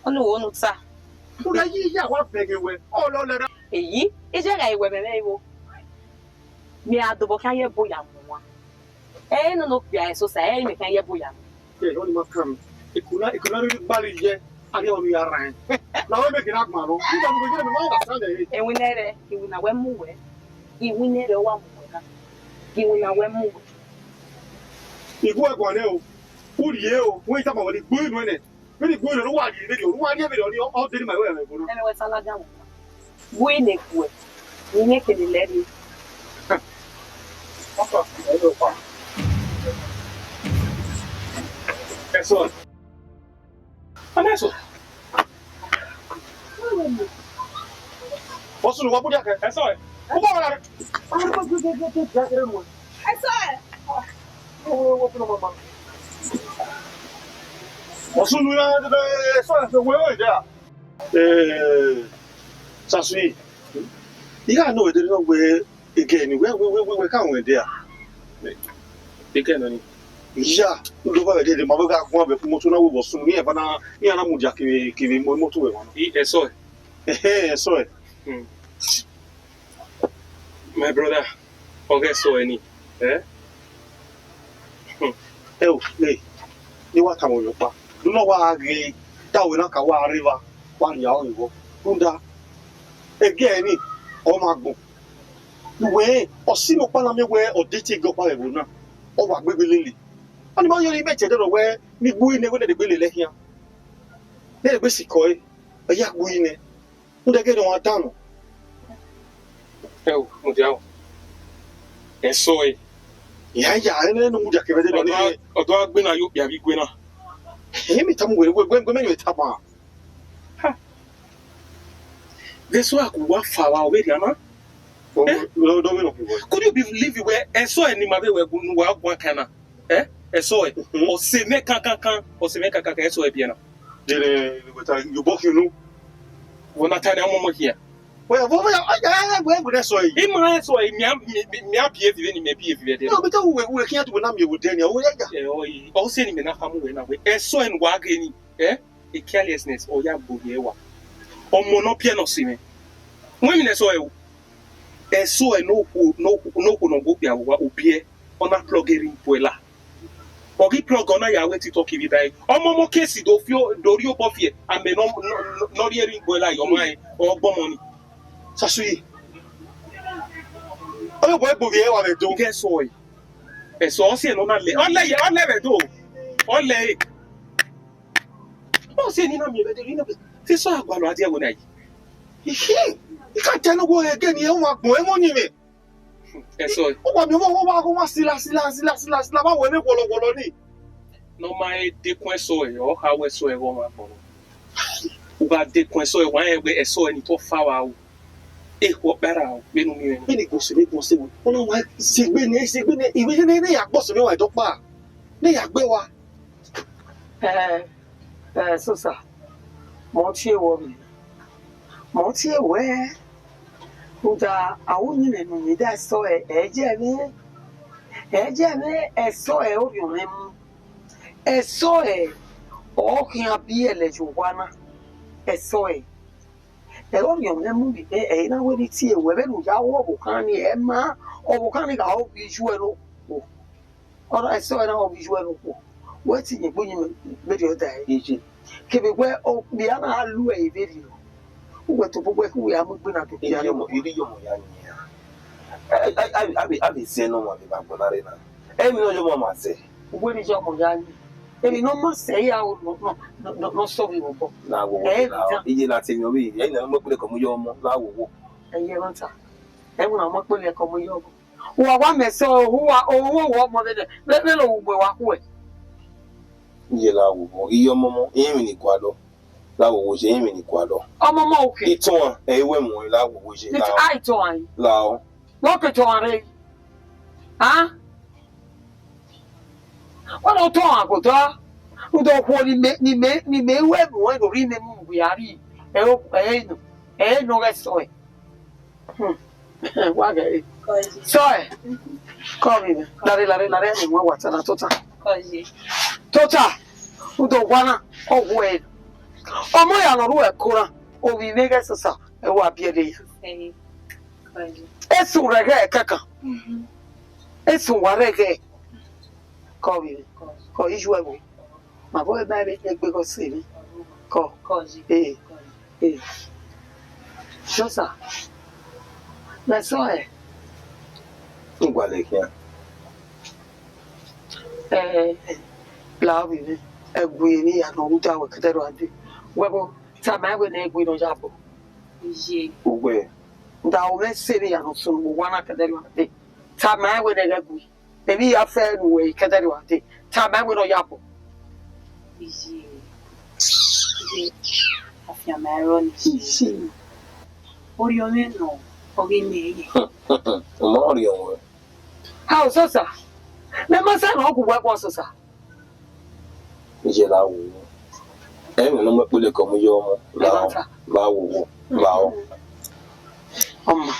[SPEAKER 2] Oni wo nu ta.
[SPEAKER 1] O ga yi ya wa bege we. O lo le ra.
[SPEAKER 2] Eyi, ije ga iwe me iwo. Mi adobo kan ye boya mo wa. No no bia so sa me kan ye boya.
[SPEAKER 1] O ni ma kan. Ikuna ri gbali je. Ari o mi ya ran. Na we me gina gma no. Ni da mo je me ma understand e.
[SPEAKER 2] Enwinere, iwu na we mu we. Iwinere wa mu we na. Iwu na we mu we.
[SPEAKER 1] Igu egwa ne o. Uri e o. Wo ita ma wo ni gbo inu ne. Me ni gbo inu lo wa ni ne o. Wa ni e be o ni o de ni ma we me go no.
[SPEAKER 2] Ene we sala ga mu. Bui ne ku. Ni ne ke ni le ni.
[SPEAKER 1] Papa, e lo pa. Eso. Anesso. Posso não vou poder aqui. É só. Vamos lá.
[SPEAKER 3] É só.
[SPEAKER 1] Posso não é só essa coisa já. Sasui. Iga no de no we again we can we there.
[SPEAKER 4] Again ni.
[SPEAKER 1] Ya, do ba de ma ga ko be moto na wo bo sunu e ba na ya na mu ja ki moto we won.
[SPEAKER 4] E so.
[SPEAKER 1] So.
[SPEAKER 4] My brother, okay so any.
[SPEAKER 1] Ni wa ta mo yo pa. Du no wa ri ta we na ka wa river. Wa ya o yo. Unda. Again ni o ma gun. We o si mo pa na me we o de ti go pa le wo na. O wa gbegbe lele. Ani ma yo ni be tede ro we ni gbu ine we de gbe lele hian. De gbe si ko e ya gbu ine. Unda ge do wa tanu.
[SPEAKER 4] Mo diao. E so e.
[SPEAKER 1] Ya ene no mu ja ke be de ni.
[SPEAKER 4] Odo agbe na yo bia bi gbe na.
[SPEAKER 1] Mi tamu we me ta ba.
[SPEAKER 4] This one could work for our way, Anna. Could you believe you were a so any mother were going to work one canna? A so it or say make a or say make a so a piano.
[SPEAKER 1] You both you know.
[SPEAKER 4] When I tell you more here.
[SPEAKER 1] Well, I saw it.
[SPEAKER 4] In my so I may appear even maybe if you did.
[SPEAKER 1] No, but we can't when I'm with Daniel.
[SPEAKER 4] Or sending me enough when I went. A so and wagging, a carelessness or yabu. Or monopiano singing. Women as well. A so a no go be a beer on a plugging poela. Or he plug on a yaway to talk if you die. Or Momo Casey do fio Dorio Buffy and may not hearing poela your mind or bomb. Sasui. Oh, boy, Bouvier, don't get soy. A saucy and on I'll never do. Only. Oh, say, this is what I do when I. You can't tell no again, you want more money. So, no, my dequensoy or how we saw a woman. But dequensoy, why I saw any to foul. What better? When you go to make most of it. Oh, my Sigbin, even they are possible. I don't buy. They are Bewa.
[SPEAKER 3] Susa. Montier woman. Montier where? Who da a woman and me that saw a jammy. A jammy, a saw a opium. A saw a all can be a legend one. A soy. A opium, a movie, a now when it's here, whether you are Bocani, Emma, or Bocani, I'll be visual. Or I saw an all visual. What's in your video day? Keep it where oh, the other Louis video. Who went to work we are moving up to the
[SPEAKER 4] I be saying no one about Bonarina. I know your mama say.
[SPEAKER 3] What is your Moyani? If no must say, I would not so you will.
[SPEAKER 4] Now, you're not saying your way. I never put a communion.
[SPEAKER 3] And you answer. And when I'm not putting a communion. Who are one may so who are all what mother, let me know where I went.
[SPEAKER 4] Yellow, your mama, aiming Ecuador. That was aiming Ecuador.
[SPEAKER 3] Oh, Mamma, okay.
[SPEAKER 4] It's on a woman, that was it.
[SPEAKER 3] I told
[SPEAKER 4] Lao.
[SPEAKER 3] Look at Tony. Huh? What don't talk about that? Who don't want to make me web when you remember we are. no resto. Wage.
[SPEAKER 6] Così.
[SPEAKER 3] Soe. Come? La ni wa wata na tota.
[SPEAKER 6] Così.
[SPEAKER 3] Tota. Udo wana ogwe. Omo ya no ru ekura. Obi mega sasa. E wa biede ya.
[SPEAKER 6] Sì. Così.
[SPEAKER 3] Esu rege kaka. Esu warege. Come? Ko iju ego. Ma boy ba be egbe ko se ni. Ko.
[SPEAKER 6] Così.
[SPEAKER 3] Josa. Ma soe.
[SPEAKER 4] Ngwa leki ya.
[SPEAKER 3] Blavi ni. Egwe ni ya no uta we kedero ade. Webo ta ma we na egwe no jabo.
[SPEAKER 6] Sì.
[SPEAKER 4] Ugwe.
[SPEAKER 3] Da o me se ni ya no so mo wana kedero ade. Ta ma we na egwe. Ebi ya fe no we kedero ade. Ta ma we no jabo.
[SPEAKER 6] Sì. Sì. A fiammare
[SPEAKER 3] Sì.
[SPEAKER 6] Orione no. Oggi meglio.
[SPEAKER 4] Mori onwe.
[SPEAKER 3] Ha o sosa. Me ma sa no ku we kwa sosa.
[SPEAKER 4] Ije la wo. Emi no me pele ko mu yo mo. La wo. La o.
[SPEAKER 3] Ọma.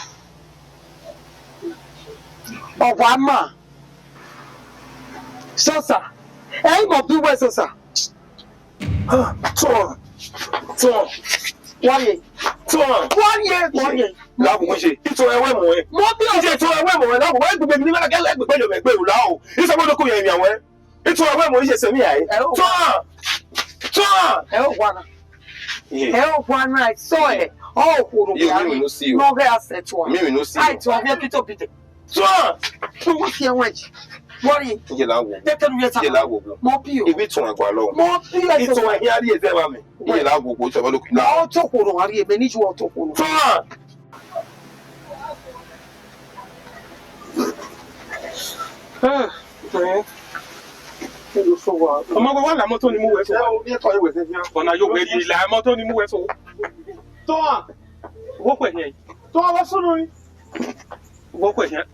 [SPEAKER 3] Ọkwa mma. Sosa. Mo bi we sosa.
[SPEAKER 4] Ton.
[SPEAKER 3] Waye. Waye.
[SPEAKER 4] La wo se. Ito ewe mo e.
[SPEAKER 3] Mo bi o
[SPEAKER 4] Ije to ewe mo e la wo gbegbe ni mala gele gbegbe lo gbegbe o la o. Ise mo do ko yen yan we. Ito ewe mo ise se mi ai. Ton.
[SPEAKER 3] e o wana.
[SPEAKER 4] Ye.
[SPEAKER 3] E o wana so e. O kwuru
[SPEAKER 4] You
[SPEAKER 3] ya.
[SPEAKER 4] no see you.
[SPEAKER 3] No ge asset wa.
[SPEAKER 4] Me no see
[SPEAKER 3] Ai
[SPEAKER 4] you.
[SPEAKER 3] to abia pito pite.
[SPEAKER 4] Ton.
[SPEAKER 3] So wo fi enweji. Waye.
[SPEAKER 4] Ije la wo.
[SPEAKER 3] Tete nu yeta.
[SPEAKER 4] Ije la wo.
[SPEAKER 3] Mo bi o.
[SPEAKER 4] Ibi tun agba lo.
[SPEAKER 3] Mo bi e
[SPEAKER 4] Ito
[SPEAKER 3] so.
[SPEAKER 4] wa hiari e ze ba mi. Ije la wo ko so ba lo ku.
[SPEAKER 3] Na o to kwuru ari e be ni ju o to kwuru.
[SPEAKER 4] Ton.
[SPEAKER 7] Ọmọ gbogbo la mọ́tò ni mú wẹ̀ sọ.
[SPEAKER 4] Bí ẹ̀tọ́ ìwé ṣe fi hàn.
[SPEAKER 7] Ọ̀nà yóò wẹ̀ yìí la mọ́tò ni mú wẹ̀ sọ.
[SPEAKER 4] Tọ́
[SPEAKER 7] Wọ́n pẹ̀ yẹn.
[SPEAKER 4] tọ́ wọ́n sọ́nù yìí.
[SPEAKER 7] Wọ́n pẹ̀ yẹn.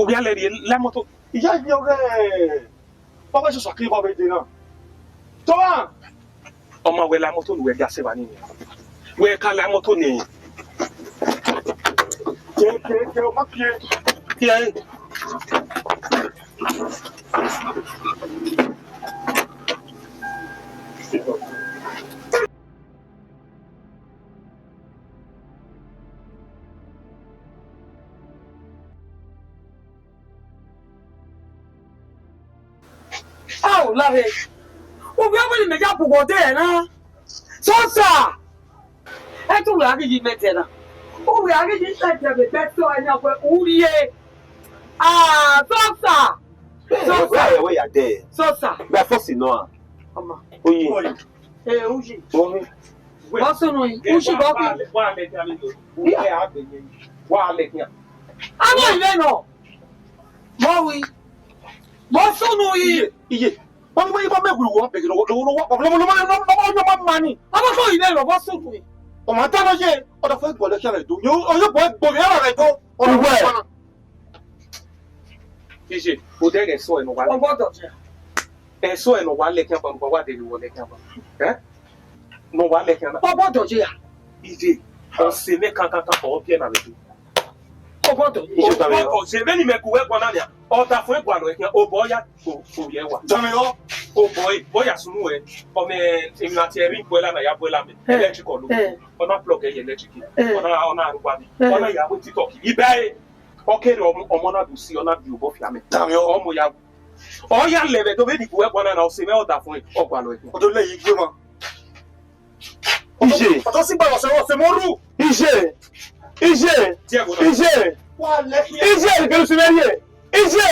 [SPEAKER 7] Òbí alẹ́ rí la mọ́tò.
[SPEAKER 4] Ìyá ìdí ọ̀rẹ́ bọ́bá ṣe sọ̀kí bọ́bá ìdí náà. Tọ́
[SPEAKER 7] Ọmọ wẹ̀ la mọ́tò ni wẹ̀ gàṣẹ́ wa nìyẹn. Wẹ̀ ká la mọ́tò nìyẹn.
[SPEAKER 4] kéèké ọmọ kíé.
[SPEAKER 7] Kí ẹ
[SPEAKER 3] Au lave. O bi abali me ja pugo de na. Sosa. E tu la gi mete na. O wi agi ji tete be beto anya kwe uriye. Ah, sosa.
[SPEAKER 4] Sosa ẹ̀wẹ̀ yà dẹ̀.
[SPEAKER 3] Sosa.
[SPEAKER 4] Bẹ́ẹ̀ fọ́ọ̀sì náà.
[SPEAKER 3] Ọmọ.
[SPEAKER 4] Oye.
[SPEAKER 3] Uji.
[SPEAKER 4] Wọ́n
[SPEAKER 3] Wọ́n sunu yi. Uji go ki.
[SPEAKER 7] wà á lẹ̀ kí a lè lò. Wọ́n á gbẹ̀ yẹn. Wà á lẹ̀ kí a.
[SPEAKER 3] Àwọn ile no. Mo wi. Mo sunu yi.
[SPEAKER 4] Iye. Wọ́n ní wọ́n yí bá mẹ́gbìrì wọ́n bẹ̀rẹ̀ lọ́wọ́ mani.
[SPEAKER 3] Àwọn ko ile no mo sunu yi.
[SPEAKER 4] Ọmọ àtàlọ́ yẹ ọ̀dọ̀ fẹ́ gbọ̀lẹ́ kí a rẹ̀ dùn. Oyún bọ̀ gbòmí ẹ̀rọ rẹ̀ dùn. Ọdún wẹ̀.
[SPEAKER 7] Ije, o dẹ́gẹ̀ sọ ẹnu wa lẹ̀.
[SPEAKER 3] Ogbọ́dọ̀ je.
[SPEAKER 7] Ẹ sọ ẹnu wa lẹ̀ kí a bá nǹkan wá délé wọlé kí a bá. Ẹ nù wá lẹ̀ kí a bá.
[SPEAKER 3] Ogbọ́dọ̀ je ya.
[SPEAKER 7] Ije, ọ̀sẹ̀ ní kankan kọ̀ ọ́ bí ẹ̀ nà lè dùn.
[SPEAKER 3] Ogbọ́dọ̀.
[SPEAKER 4] Ije tàbí ọ.
[SPEAKER 7] Ọ̀sẹ̀ bẹ́ẹ̀ ni mẹ́kù wẹ́ gbọ́n náà ni à. Ọ̀tà fún ẹ̀gbọ́n àlọ́ ẹ̀kẹ́ o bọ̀ ya kò yẹ wa.
[SPEAKER 4] Tàbí ọ.
[SPEAKER 7] O bọ̀ ya sunu ẹ̀ ọmọ èmi àti ẹ̀rí ìbọ̀ ẹ̀lànà ya bọ̀ ẹ̀lànà electrical ló. Ọ̀nà plug ẹ̀yẹ electrical. Ọ̀nà àrùbá mi. Ọ̀nà ìyàwó TikTok. Ibẹ̀ ẹ̀ ọkẹ́rẹ́ ọmọ náà dùn sí ọ̀nà bí o bọ̀ fi àmì.
[SPEAKER 4] Tàbí ọ.
[SPEAKER 7] Ọmọ ya ọ̀ya lẹ̀bẹ̀ tó bẹ́ẹ̀ dìbò ẹ̀gbọ́n náà ọ̀sẹ̀ mẹ́ ọ̀tà fún ọgbà lọ ẹ̀kẹ́.
[SPEAKER 4] Ọdún lẹ́yìn gbé wọn. Ije.
[SPEAKER 7] Ọ̀tọ̀ sí gbàgbọ́ sọ̀rọ̀ ọ̀sẹ̀ mọ́rú.
[SPEAKER 4] Ije.
[SPEAKER 7] Díẹ̀ kò náà.
[SPEAKER 4] Ije.
[SPEAKER 7] Wà á lẹ̀ kí ẹ.
[SPEAKER 4] Ije ìgbẹ́lu sí mẹ́rin. Ije.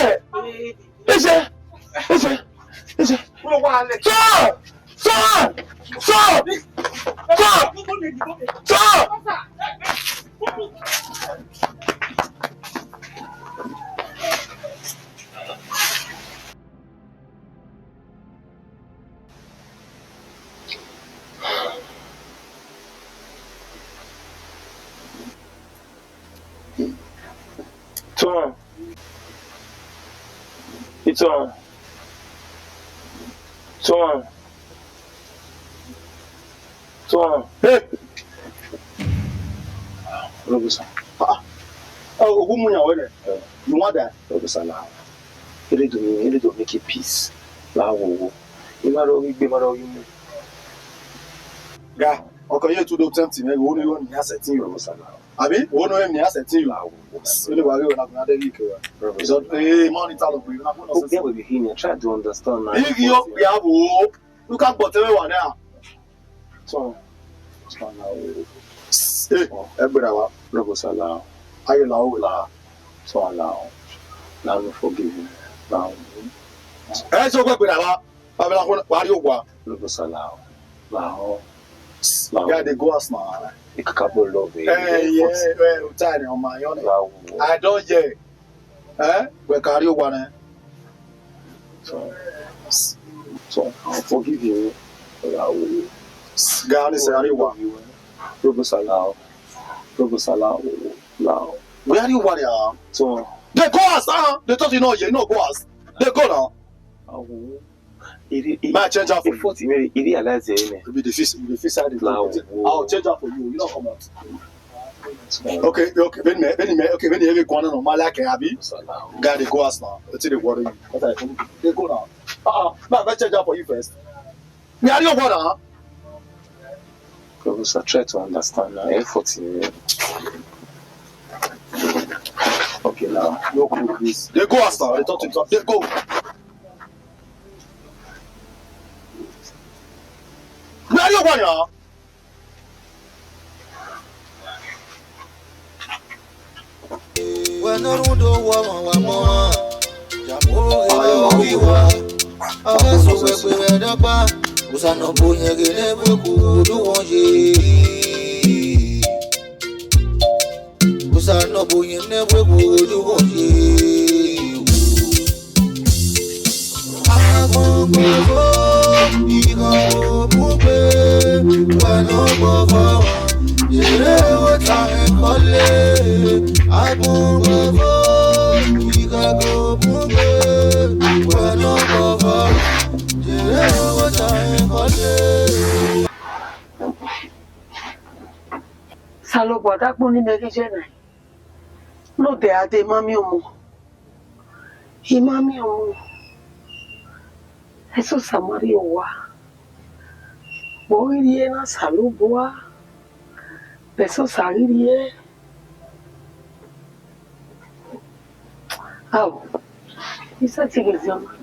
[SPEAKER 7] Wà á lẹ̀ kí
[SPEAKER 4] Ton. Ton. Ton. Ton. Hey. Robusa.
[SPEAKER 1] Oh, who munya wele? You want that?
[SPEAKER 4] Robusa now. Ele do make a peace. La wo. Imaro we be maro you.
[SPEAKER 1] Ga, okay, you to do something. We only want to asset you.
[SPEAKER 4] Robusa now.
[SPEAKER 1] Abi, we no em asset you. Only we go na na dey week. So, money tell we na no
[SPEAKER 4] Okay, we be here. Try to understand now.
[SPEAKER 1] If you be abo, you can put every one there.
[SPEAKER 4] So now.
[SPEAKER 1] Everybody wa.
[SPEAKER 4] Robusa now.
[SPEAKER 1] Ayo la o la.
[SPEAKER 4] So now. Now me forgive you. Now.
[SPEAKER 1] So go everybody wa. Abela ko wa ri ogwa.
[SPEAKER 4] Robusa now. Now.
[SPEAKER 1] Yeah, they go us now.
[SPEAKER 4] A couple love.
[SPEAKER 1] Yeah, time on my own. I don't hear. We carry ogwa na.
[SPEAKER 4] So I'll forgive you.
[SPEAKER 1] Ga ni se ari wa.
[SPEAKER 4] Robusa now.
[SPEAKER 1] We are you what ya?
[SPEAKER 4] So
[SPEAKER 1] They go us, They thought you know you no go us. They go now. My change up for you.
[SPEAKER 4] He realized it.
[SPEAKER 1] Be the fish side. I'll change up for you. You know come out. Okay. When you have gone on my like Abby. God, they go us now. Let's see the water. They go now. But change up for you first. We are you what now?
[SPEAKER 4] Robusa, try to understand now. Effort in me.
[SPEAKER 1] Okay, now. No cool, please. They go us now. They thought you they go. We are you what now?
[SPEAKER 5] When I don't know what I'm on, Japo, we were. I was so we were the bar. Usano bunye gene buku duonje. Usano bunye ne buku duonje. Agongo, igo bupe, wano bobo. Jere wota ekole. Agongo, igo bupe, wano bobo.
[SPEAKER 2] Salobo dakpo ni meje na. No de ade mami omo. Imami omo. Eso samari owa. Bo iri na salobo. Eso sagiri. Aw. Isa tigezama.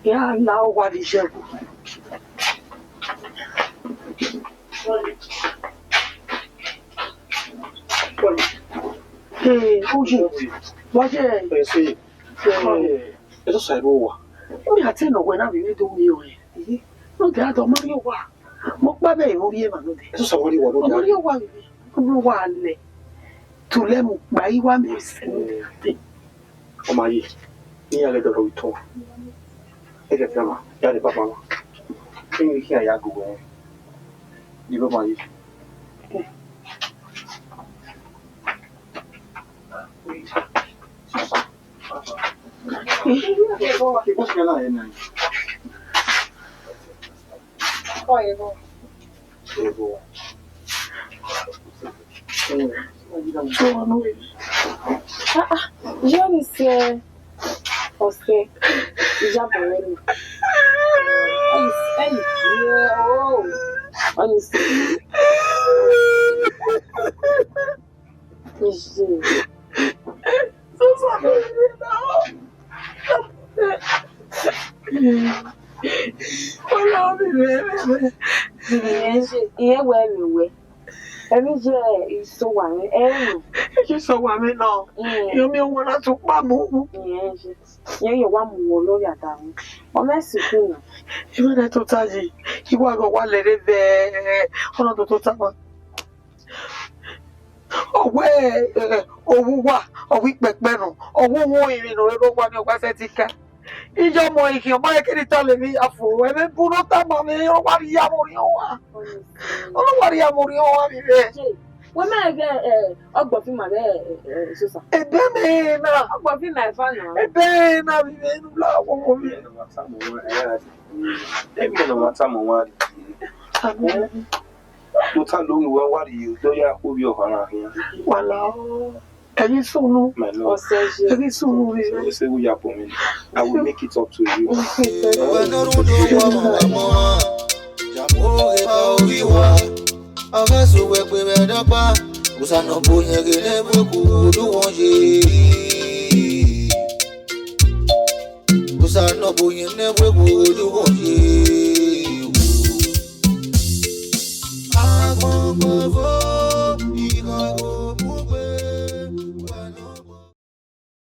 [SPEAKER 2] Ya Allah wa di jebu. Oji. Waje.
[SPEAKER 4] Ese. Eso sai rowa.
[SPEAKER 2] Mi ati no we na bi do mi o e. No de ado mari o wa. Mo pa be mo bi e ma no de.
[SPEAKER 4] Eso sawari wa do.
[SPEAKER 2] Mari o wa bi. Mo wa le. Tu le mo gba yi wa mi se.
[SPEAKER 4] O ma yi. Ni ale do ro to. Ede fama. Ya de papa ma. Ni ki aya go we. Ni ba ma yi.
[SPEAKER 6] Je me sais você já bem. Olha isso. Ẹ̀mí jẹ́ ìṣòwò àmì ẹ̀rùn.
[SPEAKER 2] Ìṣòwò àmì náà. Yomi wọn na tún pa mú.
[SPEAKER 6] Ìyẹn yẹ wá mú wọn lórí àtàwọn. Ọmọ ẹ̀sìn kù nà.
[SPEAKER 2] Ìmọ̀lẹ̀ tó ta yìí, ìwà àgọ̀ wà lẹ́rẹ́ bẹ́ẹ̀ ọ̀nà tó ta wọn. Ọ̀wẹ́ owó wà, ọ̀wí pẹ̀pẹ̀ nù, owó wọn ìrìnà ẹ̀rọ wà ní ọgbàṣẹ́ ti ká. Ìjọ ọmọ ìkì ọmọ ẹ̀kẹ́ni tán lè ní àfò ẹ̀mí búrú tábà mi ọwárí amórí ọwá. Ọlọ́wárí amórí ọwá mi bẹ́ẹ̀.
[SPEAKER 6] Wọ́n máa gẹ ọgbọ̀n fún màbẹ́ ṣùsà.
[SPEAKER 2] Ẹ̀bẹ́ mi náà.
[SPEAKER 6] Ọgbọ̀n fún màá fà náà.
[SPEAKER 2] Ẹ̀bẹ́ náà mi bẹ́ẹ̀ nù láwọ̀ wọ̀ mi.
[SPEAKER 4] Ẹ̀mí ló máa tá mọ̀ wá. tó tá lórí wá wá rí tó yá kó bí ọ̀hánà yẹn.
[SPEAKER 1] Wàlá ẹ̀yin sùnú.
[SPEAKER 4] My lord,
[SPEAKER 1] Ẹ̀yin sùnú rẹ̀.
[SPEAKER 4] you say we are for me. I will make it up to you.
[SPEAKER 5] I'm